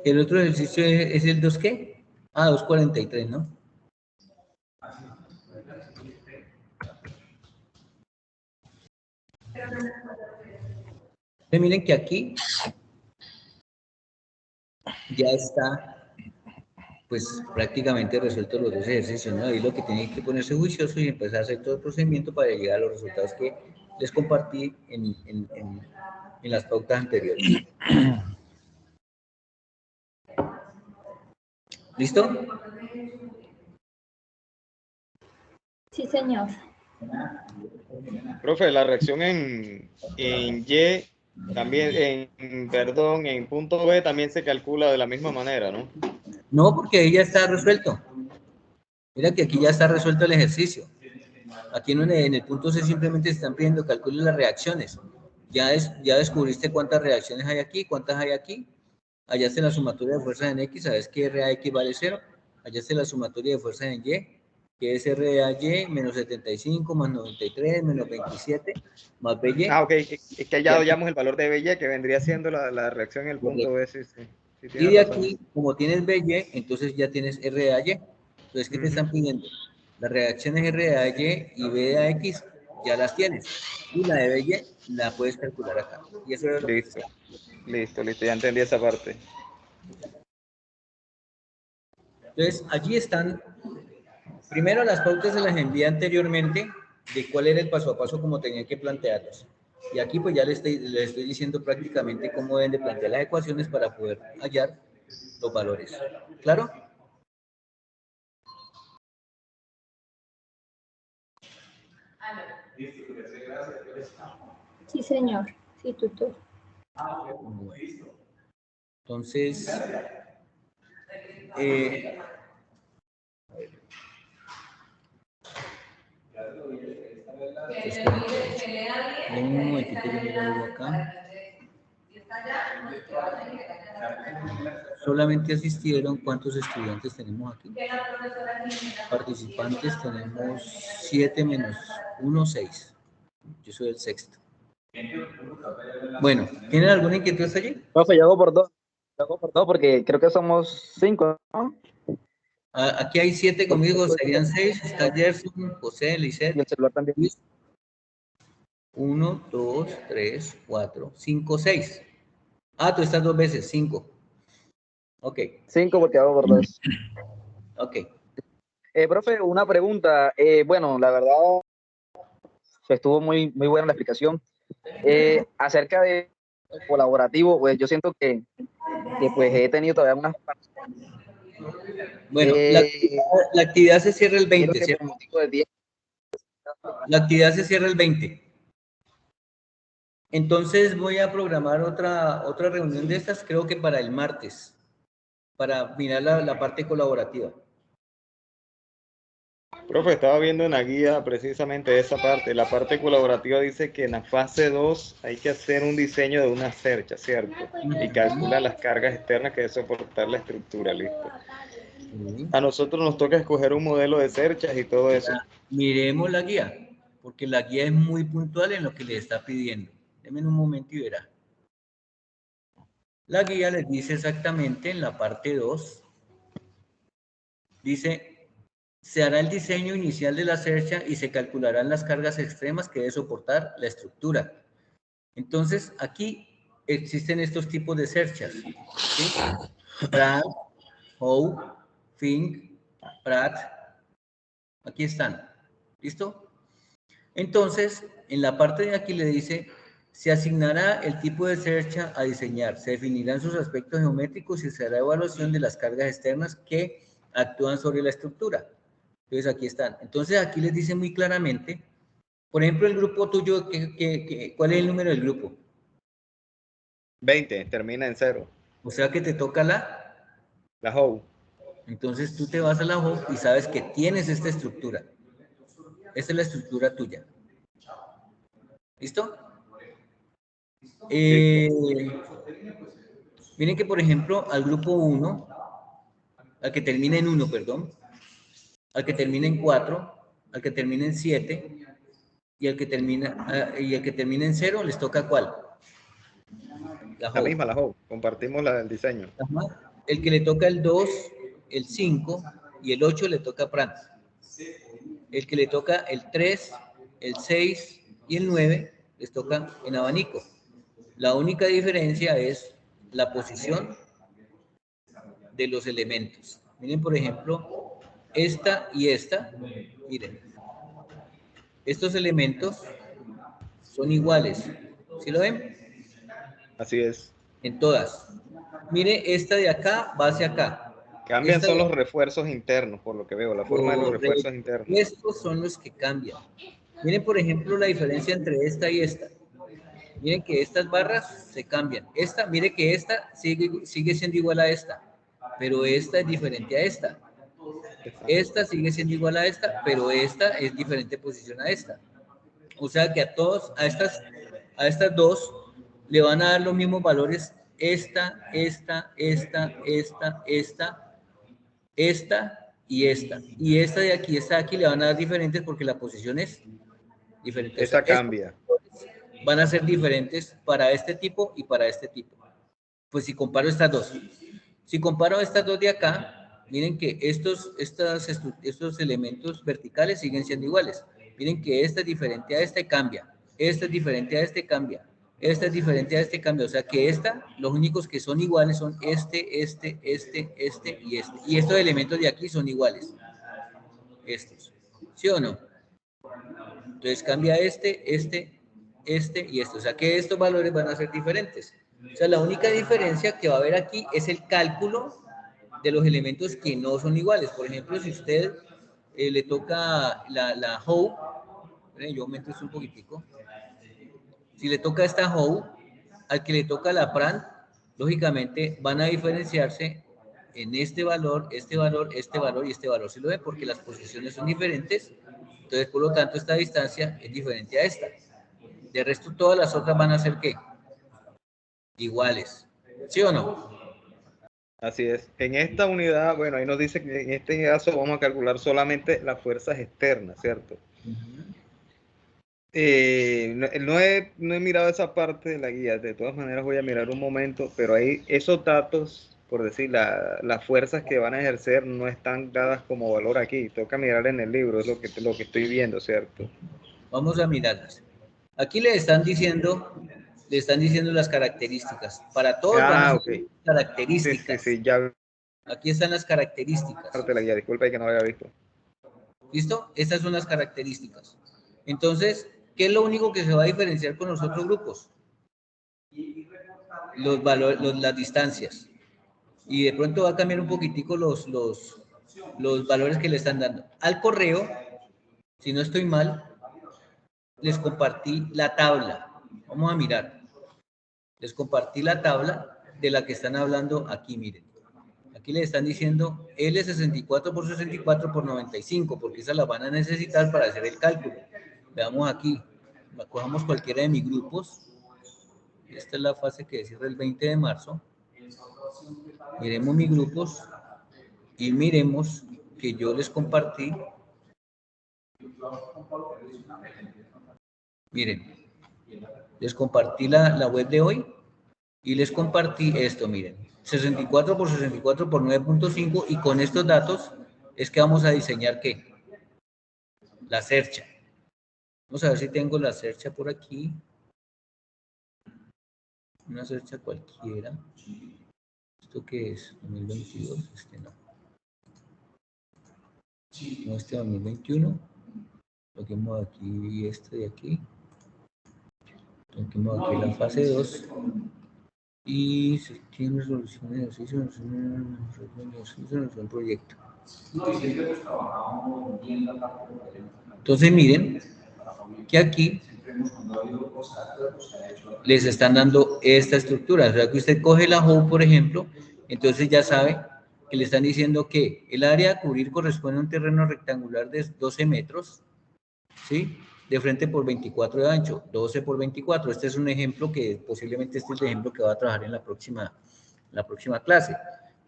El otro ejercicio es el 2, ¿qué? 243, ¿no? Miren que aquí ya está, pues prácticamente resuelto los dos ejercicios, ¿no? Ahí lo que tienen que ponerse juicioso y empezar a hacer todo el procedimiento para llegar a los resultados que les compartí en las pautas anteriores. ¿Listo?
Sí, señor.
Profe, la reacción en Y también, en punto B también se calcula de la misma manera, ¿no?
No, porque ahí ya está resuelto. Mira que aquí ya está resuelto el ejercicio. Aquí en el punto C simplemente se están pidiendo calcules las reacciones. Ya descubriste cuántas reacciones hay aquí, cuántas hay aquí. Hallaste la sumatoria de fuerzas en X, sabes que RAX vale 0. Hallaste la sumatoria de fuerzas en Y, que es RAY menos 75 más 93 menos 27 más BY.
Ok, es que ya hallamos el valor de BY, que vendría siendo la reacción en el punto B. Sí,
y de aquí, como tienes BY, entonces ya tienes RAY. Entonces, ¿qué te están pidiendo? Las reacciones RAY y BAX ya las tienes. Y la de BY la puedes calcular acá. Y eso es lo que
Listo, ya entendí esa parte.
Entonces, allí están Primero las pautas se las envié anteriormente de cuál era el paso a paso como tenía que plantearlos. Y aquí pues ya les estoy diciendo prácticamente cómo deben de plantear las ecuaciones para poder hallar los valores. ¿Claro?
Sí, señor. Sí, tutor.
Bueno. Entonces, un momentito, yo miro algo acá. Solamente asistieron, ¿cuántos estudiantes tenemos aquí? Participantes tenemos 7 menos 1, 6. Yo soy el sexto. Bueno, ¿tienen alguna inquietud hasta allí?
Profe, yo hago por dos. Yo hago por dos porque creo que somos 5, ¿no?
Aquí hay 7 conmigo, serían 6. Está Gerson, José,
Y
Lisette.
el celular también.
1, 2, 3, 4, 5, 6. Ah, tú estás 2 veces, 5. Ok.
5 porque hago por dos.
Ok.
Profe, una pregunta. Bueno, la verdad estuvo muy buena la explicación. Acerca de colaborativo, pues yo siento que pues he tenido todavía unas...
Bueno, la actividad se cierra el 20,
que
¿cierto?
por motivo de tiempo,
La actividad se cierra el 20. Entonces voy a programar otra reunión de estas, creo que para el martes, para mirar la parte colaborativa.
Profe, estaba viendo en la guía precisamente esa parte. La parte colaborativa dice que en la fase 2 hay que hacer un diseño de una cercha, ¿cierto? Y calcula las cargas externas que debe soportar la estructura, listo.
Sí.
A nosotros nos toca escoger un modelo de cerchas y todo eso.
Miremos la guía, porque la guía es muy puntual en lo que le está pidiendo. Denme un momento y verá. La guía les dice exactamente en la parte 2, dice, se hará el diseño inicial de la cercha y se calcularán las cargas extremas que debe soportar la estructura. Entonces, aquí existen estos tipos de cerchas, ¿sí? Pratt, Howe, Fink, Pratt, aquí están, ¿listo? Entonces, en la parte de aquí le dice, se asignará el tipo de cercha a diseñar, se definirán sus aspectos geométricos y se hará evaluación de las cargas externas que actúan sobre la estructura. Entonces, aquí están. Entonces, aquí les dice muy claramente, por ejemplo, el grupo tuyo, ¿cuál es el número del grupo?
20, termina en 0.
O sea que te toca
La Howe.
Entonces tú te vas a la HOP y sabes que tienes esta estructura. Esta es la estructura tuya. ¿Listo? Miren que, por ejemplo, al grupo 1, al que termina en 1, perdón, al que termina en 4, al que termina en 7 y al que termina en 0, ¿les toca cuál? La
La
HOP.
misma, la Howe. Compartimos la del diseño.
Ajá. El que le toca el 2, el 5 y el 8 le toca Pratt. El que le toca el 3, el 6 y el 9 les toca en abanico. La única diferencia es la posición de los elementos. Miren, por ejemplo, esta y esta. Miren, estos elementos son iguales. ¿Sí lo ven?
Así es.
En todas. Mire, esta de acá va hacia acá.
Cambian
Esta
son
de
los refuerzos internos, por lo que veo, la forma de los
Correcto.
refuerzos internos.
Estos son los que cambian. Miren, por ejemplo, la diferencia entre esta y esta. Miren que estas barras se cambian. Esta, mire que esta sigue siendo igual a esta, pero esta es diferente a esta. Esta sigue siendo igual a esta, pero esta es diferente posición a esta. O sea que a estas dos le van a dar los mismos valores esta y esta. Y esta de aquí, esta de aquí le van a dar diferentes porque la posición es diferente. O sea,
Esa cambia.
van a ser diferentes para este tipo y para este tipo. Pues si comparo estas dos. Si comparo estas dos de acá, miren que estos elementos verticales siguen siendo iguales. Miren que esta es diferente a este, cambia. Esta es diferente a este, cambia. Esta es diferente a este, cambia. O sea que los únicos que son iguales son este y este. Y estos elementos de aquí son iguales. estos. ¿Sí o no? Entonces cambia este y este. O sea que estos valores van a ser diferentes. O sea, la única diferencia que va a haber aquí es el cálculo de los elementos que no son iguales. Por ejemplo, si usted le toca la Hope, yo aumento esto un poquitico. Si le toca esta Hope, al que le toca la Pran, lógicamente van a diferenciarse en este valor y este valor. ¿Sí lo ve? Porque las posiciones son diferentes. Entonces, por lo tanto, esta distancia es diferente a esta. De resto, todas las otras van a ser ¿qué? Iguales. ¿Sí o no?
Así es. En esta unidad, bueno, ahí nos dice que en este caso vamos a calcular solamente las fuerzas externas, ¿cierto? No he mirado esa parte de la guía, de todas maneras voy a mirar un momento, pero ahí esos datos, por decir, las fuerzas que van a ejercer no están dadas como valor aquí, toca mirar en el libro, es lo que estoy viendo, ¿cierto?
Vamos a mirarlas. Aquí le están diciendo las características. Para todos van a ser características.
Sí, ya.
Aquí están las características.
Parte de la guía, disculpa que no lo había visto.
¿Listo? Estas son las características. Entonces, ¿qué es lo único que se va a diferenciar con los otros grupos? Los valores, las distancias. Y de pronto va a cambiar un poquitico los valores que le están dando. Al correo, si no estoy mal, les compartí la tabla. Vamos a mirar. Les compartí la tabla de la que están hablando aquí, miren. Aquí les están diciendo L64 por 64 por 95, porque esas las van a necesitar para hacer el cálculo. Veamos aquí. Cojamos cualquiera de mis grupos. Esta es la fase que cierra el 20 de marzo. Miremos mis grupos y miremos que yo les compartí. Miren, les compartí la web de hoy y les compartí esto, miren. 64 por 64 por 9.5 y con estos datos es que vamos a diseñar ¿qué? La cercha. Vamos a ver si tengo la cercha por aquí. Una cercha cualquiera. ¿Esto qué es? 2022, este no. No, este 2021. Toquemos aquí este de aquí. Toquemos aquí la fase 2. Y si tiene resolución de ejercicio, resolución proyecto. Entonces miren que aquí les están dando esta estructura. O sea que usted coge la HOE, por ejemplo, entonces ya sabe que le están diciendo que el área a cubrir corresponde a un terreno rectangular de 12 metros, ¿sí? De frente por 24 de ancho, 12 por 24. Este es un ejemplo que posiblemente este es el ejemplo que va a trabajar en la próxima clase.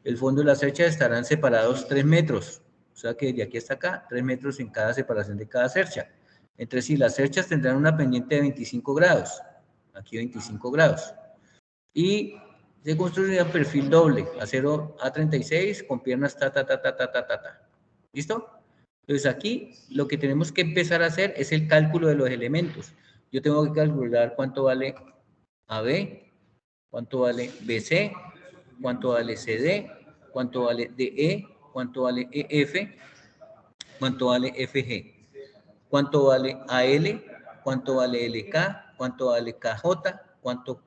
El fondo y la cercha estarán separados 3 metros. O sea que de aquí hasta acá, 3 metros en cada separación de cada cercha. Entre sí, las cerchas tendrán una pendiente de 25 grados. Aquí 25 grados. Y se construirá un perfil doble, acero A36 con piernas ta. ¿Listo? Entonces aquí lo que tenemos que empezar a hacer es el cálculo de los elementos. Yo tengo que calcular cuánto vale AB, cuánto vale BC, cuánto vale CD, cuánto vale DE, cuánto vale EF, cuánto vale FG, cuánto vale AL, cuánto vale LK, cuánto vale KJ, cuánto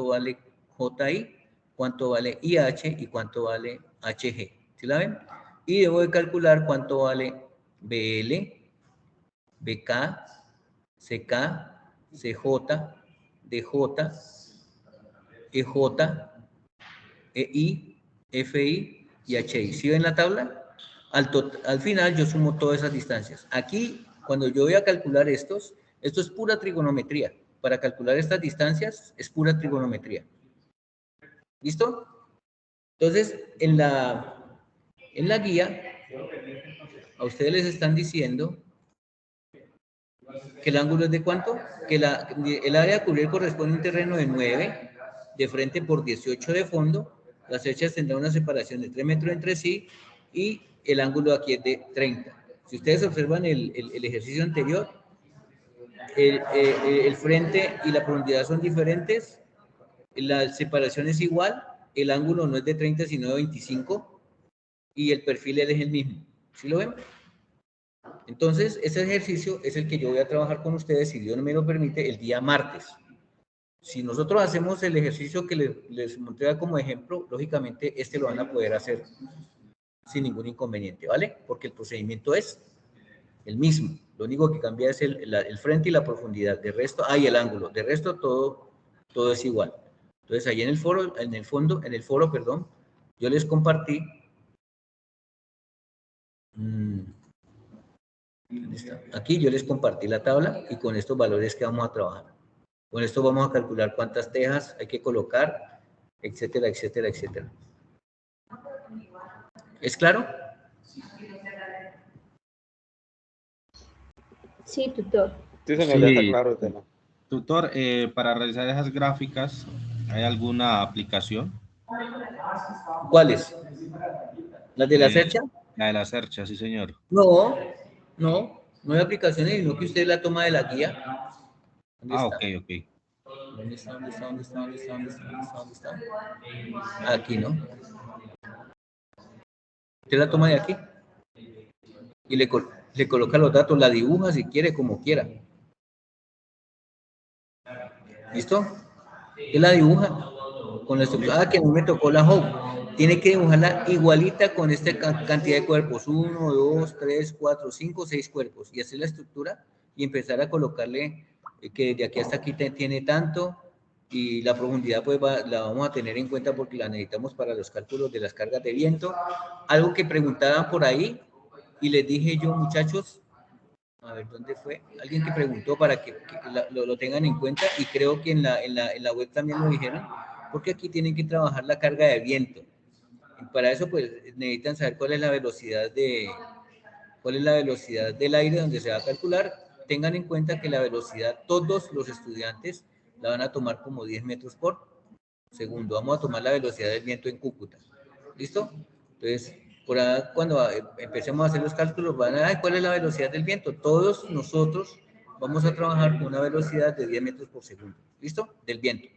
vale JI, cuánto vale IH y cuánto vale HG. ¿Sí la ven? Y debo de calcular cuánto vale BL, BK, CK, CJ, DJ, EJ, EI, FI y HI. ¿Sí ven la tabla? Al final yo sumo todas esas distancias. Aquí, cuando yo voy a calcular esto es pura trigonometría. Para calcular estas distancias es pura trigonometría. ¿Listo? Entonces, en la guía, a ustedes les están diciendo que el ángulo es de ¿cuánto? Que el área a cubrir corresponde a un terreno de 9 de frente por 18 de fondo. Las cerchas tendrán una separación de 3 metros entre sí y el ángulo aquí es de 30. Si ustedes observan el ejercicio anterior, el frente y la profundidad son diferentes, la separación es igual, el ángulo no es de 30 sino de 25 y el perfil es el mismo. ¿Sí lo ven? Entonces, ese ejercicio es el que yo voy a trabajar con ustedes, si Dios me lo permite, el día martes. Si nosotros hacemos el ejercicio que les mostré como ejemplo, lógicamente este lo van a poder hacer sin ningún inconveniente, ¿vale? Porque el procedimiento es el mismo. Lo único que cambia es el frente y la profundidad. De resto, y el ángulo. De resto, todo es igual. Entonces, ahí en el foro, perdón, yo les compartí. ¿Dónde está? Aquí yo les compartí la tabla y con estos valores que vamos a trabajar. Con esto vamos a calcular cuántas tejas hay que colocar, etcétera, etcétera, etcétera. ¿Es claro?
Sí, tutor.
Sí, señor, ya está
Sí,
claro el tema.
tutor, para realizar esas gráficas, ¿hay alguna aplicación?
¿Cuáles? ¿Las de la
Eh,
cercha?
la de la cercha, sí, señor.
No hay aplicaciones, sino que usted la toma de la guía. ¿Dónde está?
Ok.
¿Dónde está? Aquí, ¿no? Usted la toma de aquí y le coloca los datos, la dibuja si quiere, como quiera. ¿Listo? Usted la dibuja con la estructura. Que no me tocó la Hope. Tiene que dibujarla igualita con esta cantidad de cuerpos. 1, 2, 3, 4, 5, 6 cuerpos. Y hacer la estructura y empezar a colocarle que de aquí hasta aquí tiene tanto. Y la profundidad pues la vamos a tener en cuenta porque la necesitamos para los cálculos de las cargas de viento. Algo que preguntaban por ahí y les dije yo, muchachos, a ver, ¿dónde fue? Alguien que preguntó para que lo tengan en cuenta y creo que en la web también lo dijeron, porque aquí tienen que trabajar la carga de viento. Y para eso, pues, necesitan saber cuál es la velocidad del aire donde se va a calcular. Tengan en cuenta que la velocidad, todos los estudiantes la van a tomar como 10 metros por segundo. Vamos a tomar la velocidad del viento en Cúcuta. ¿Listo? Entonces, por ahí, cuando empecemos a hacer los cálculos, van a ver cuál es la velocidad del viento. Todos nosotros vamos a trabajar con una velocidad de 10 metros por segundo. ¿Listo? Del viento.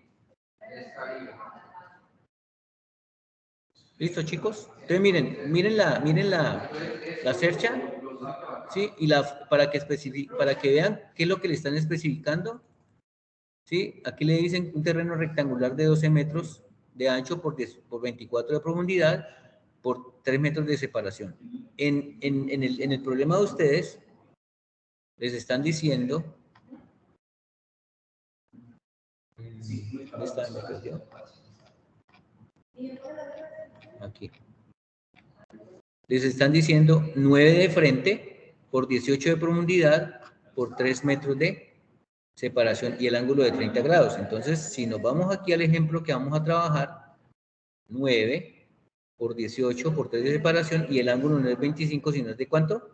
¿Listo, chicos? Entonces, miren la cercha, ¿sí? Y para que vean qué es lo que le están especificando, ¿sí? Aquí le dicen un terreno rectangular de 12 metros de ancho por 24 de profundidad por 3 metros de separación. En el problema de ustedes, les están diciendo... ¿Dónde está? Me perdió. Aquí. Les están diciendo 9 de frente por 18 de profundidad por 3 metros de separación y el ángulo de 30 grados. Entonces, si nos vamos aquí al ejemplo que vamos a trabajar, 9 por 18 por 3 de separación y el ángulo no es 25, sino es ¿de cuánto?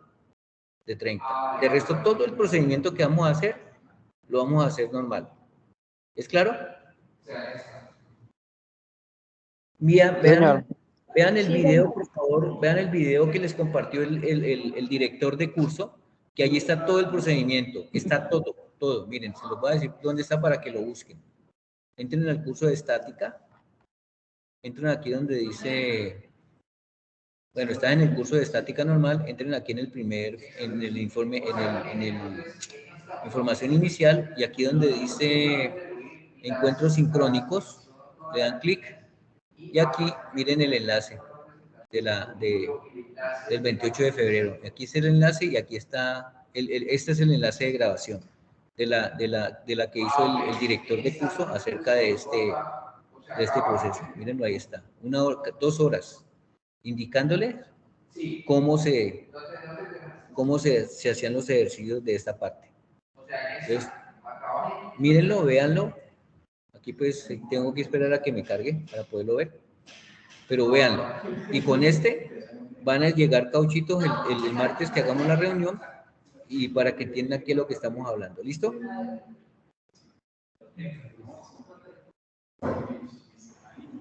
De 30. De resto, todo el procedimiento que vamos a hacer, lo vamos a hacer normal. ¿Es claro? Vean el video, por favor, vean el video que les compartió el director de curso, que allí está todo el procedimiento, está todo. Miren, se los voy a decir dónde está para que lo busquen. Entren al curso de estática, entren aquí donde dice, bueno, están en el curso de estática normal, entren aquí en el informe, en el información inicial, y aquí donde dice encuentros sincrónicos, le dan clic, y aquí miren el enlace del 28 de febrero. Aquí está el enlace y aquí está, este es el enlace de grabación de la que hizo el director de curso acerca de este proceso. Mírenlo, ahí está. 2 horas indicándole cómo se hacían los ejercicios de esta parte. Entonces, mírenlo, véanlo. Aquí pues tengo que esperar a que me cargue para poderlo ver. Pero véanlo. Y con van a llegar cauchitos el martes que hagamos la reunión y para que entiendan qué es lo que estamos hablando. ¿Listo?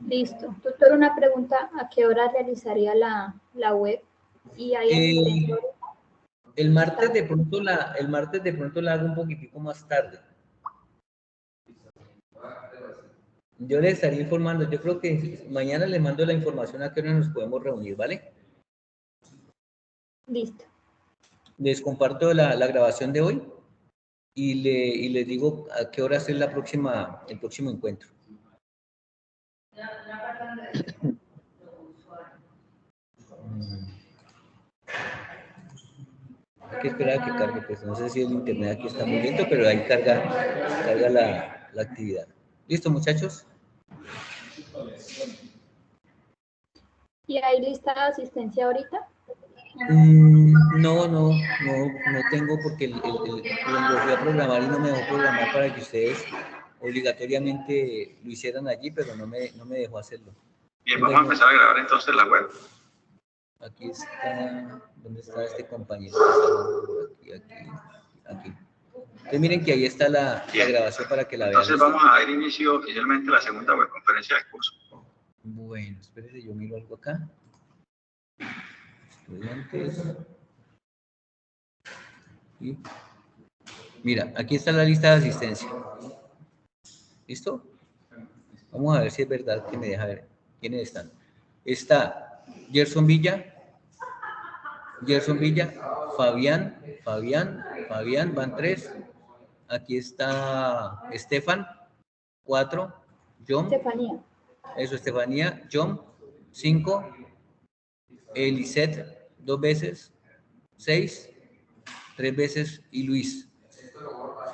Listo. Tutor, una pregunta, ¿a qué hora realizaría la web? ¿Y hay asistencia?
El martes de pronto la hago un poquitico más tarde. Yo les estaré informando. Yo creo que mañana les mando la información a qué hora nos podemos reunir, ¿vale?
Listo.
les comparto la grabación de hoy y les digo a qué hora es el próximo encuentro. Hay que esperar a que cargue, pues no sé si el internet aquí está muy lento, pero ahí carga la actividad. ¿Listo, muchachos?
¿Y hay lista de asistencia ahorita?
No tengo porque lo fui a programar y no me dejó programar para que ustedes obligatoriamente lo hicieran allí, pero no me dejó hacerlo.
Bien, vamos a empezar a grabar entonces la web.
Aquí está, ¿dónde está este compañero? Aquí. Entonces miren que ahí está la grabación para que la vean.
Entonces vamos a dar inicio oficialmente a la segunda webconferencia del curso.
Bueno, espérense, yo miro algo acá. Estudiantes. Y mira, aquí está la lista de asistencia. ¿Listo? Vamos a ver si es verdad que me deja ver quiénes están. Está Gerson Villa, Fabián, van 3. Aquí está Estefan, 4. John. Estefanía. John, 5. Eliseth, 2 veces. 6. 3 veces. Y Luis,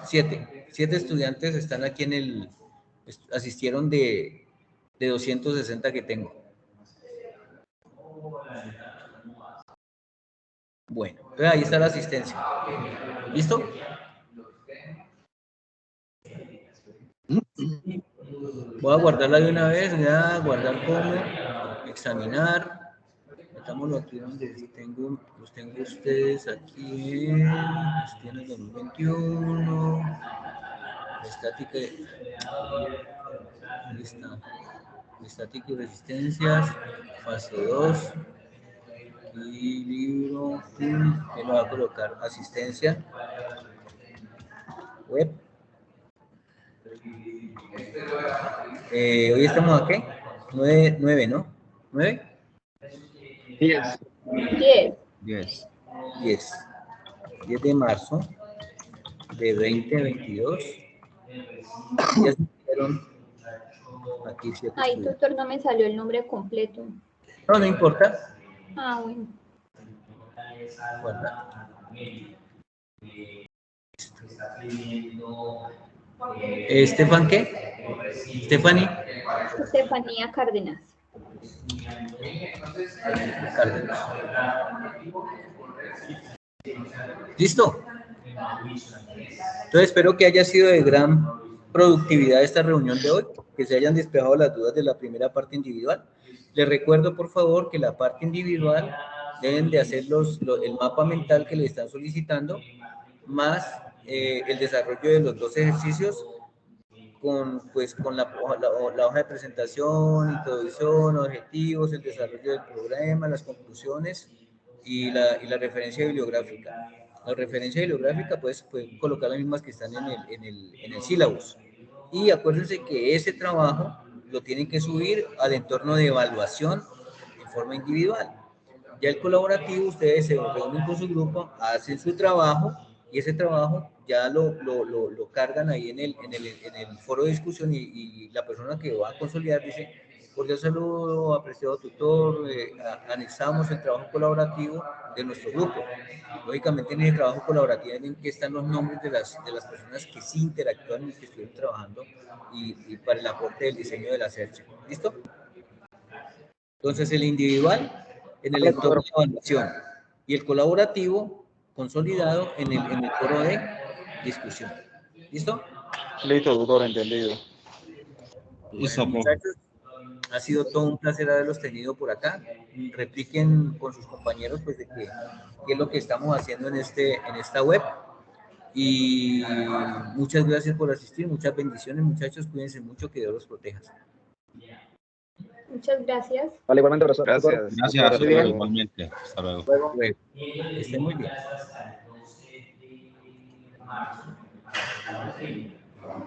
7. 7 estudiantes están aquí asistieron de 260 que tengo. Bueno, entonces ahí está la asistencia. ¿Listo? Voy a guardarla de una vez, voy a guardar como, examinar. Metámoslo aquí donde los tengo ustedes aquí en gestiones 2021. Estática. Ahí está. Estática y resistencias. Fase 2. Y libro. Que lo va a colocar asistencia. Web. Hoy estamos a ¿qué? 9, ¿no? ¿9?
10
de marzo de 2022. Ya se hicieron aquí 7
Ahí, tutor, no me salió el nombre completo.
No importa.
Bueno.
Guarda. ¿Estefan qué?
Estefanía Cárdenas.
¿Listo? Entonces espero que haya sido de gran productividad esta reunión de hoy, que se hayan despejado las dudas de la primera parte individual. Les recuerdo, por favor, que la parte individual deben de hacer el mapa mental que le están solicitando, más el desarrollo de los 2 ejercicios con la hoja de presentación, introducción, objetivos, el desarrollo del programa, las conclusiones y la referencia bibliográfica. La referencia bibliográfica pueden colocar las mismas que están en el sílabus. Y acuérdense que ese trabajo lo tienen que subir al entorno de evaluación en forma individual. Ya el colaborativo, ustedes se reúnen con su grupo, hacen su trabajo y ese trabajo ya lo cargan ahí en el foro de discusión y la persona que va a consolidar dice: cordial saludo, apreciado tutor, anexamos el trabajo colaborativo de nuestro grupo. Lógicamente en el trabajo colaborativo en que están los nombres de las personas que sí interactúan y que estuvieron trabajando y para el aporte del diseño de la SERCHA. ¿Listo? Entonces el individual en el entorno de evaluación y el colaborativo consolidado en el foro de discusión. ¿Listo?
Listo, doctor, entendido.
Bueno, muchachos, ha sido todo un placer haberlos tenido por acá. Repliquen con sus compañeros pues de qué es lo que estamos haciendo en esta web. Y muchas gracias por asistir, muchas bendiciones, muchachos, cuídense mucho, que Dios los proteja.
Muchas gracias.
Vale, igualmente, profesor.
Gracias, igualmente. Hasta luego.
Bueno, estén muy bien.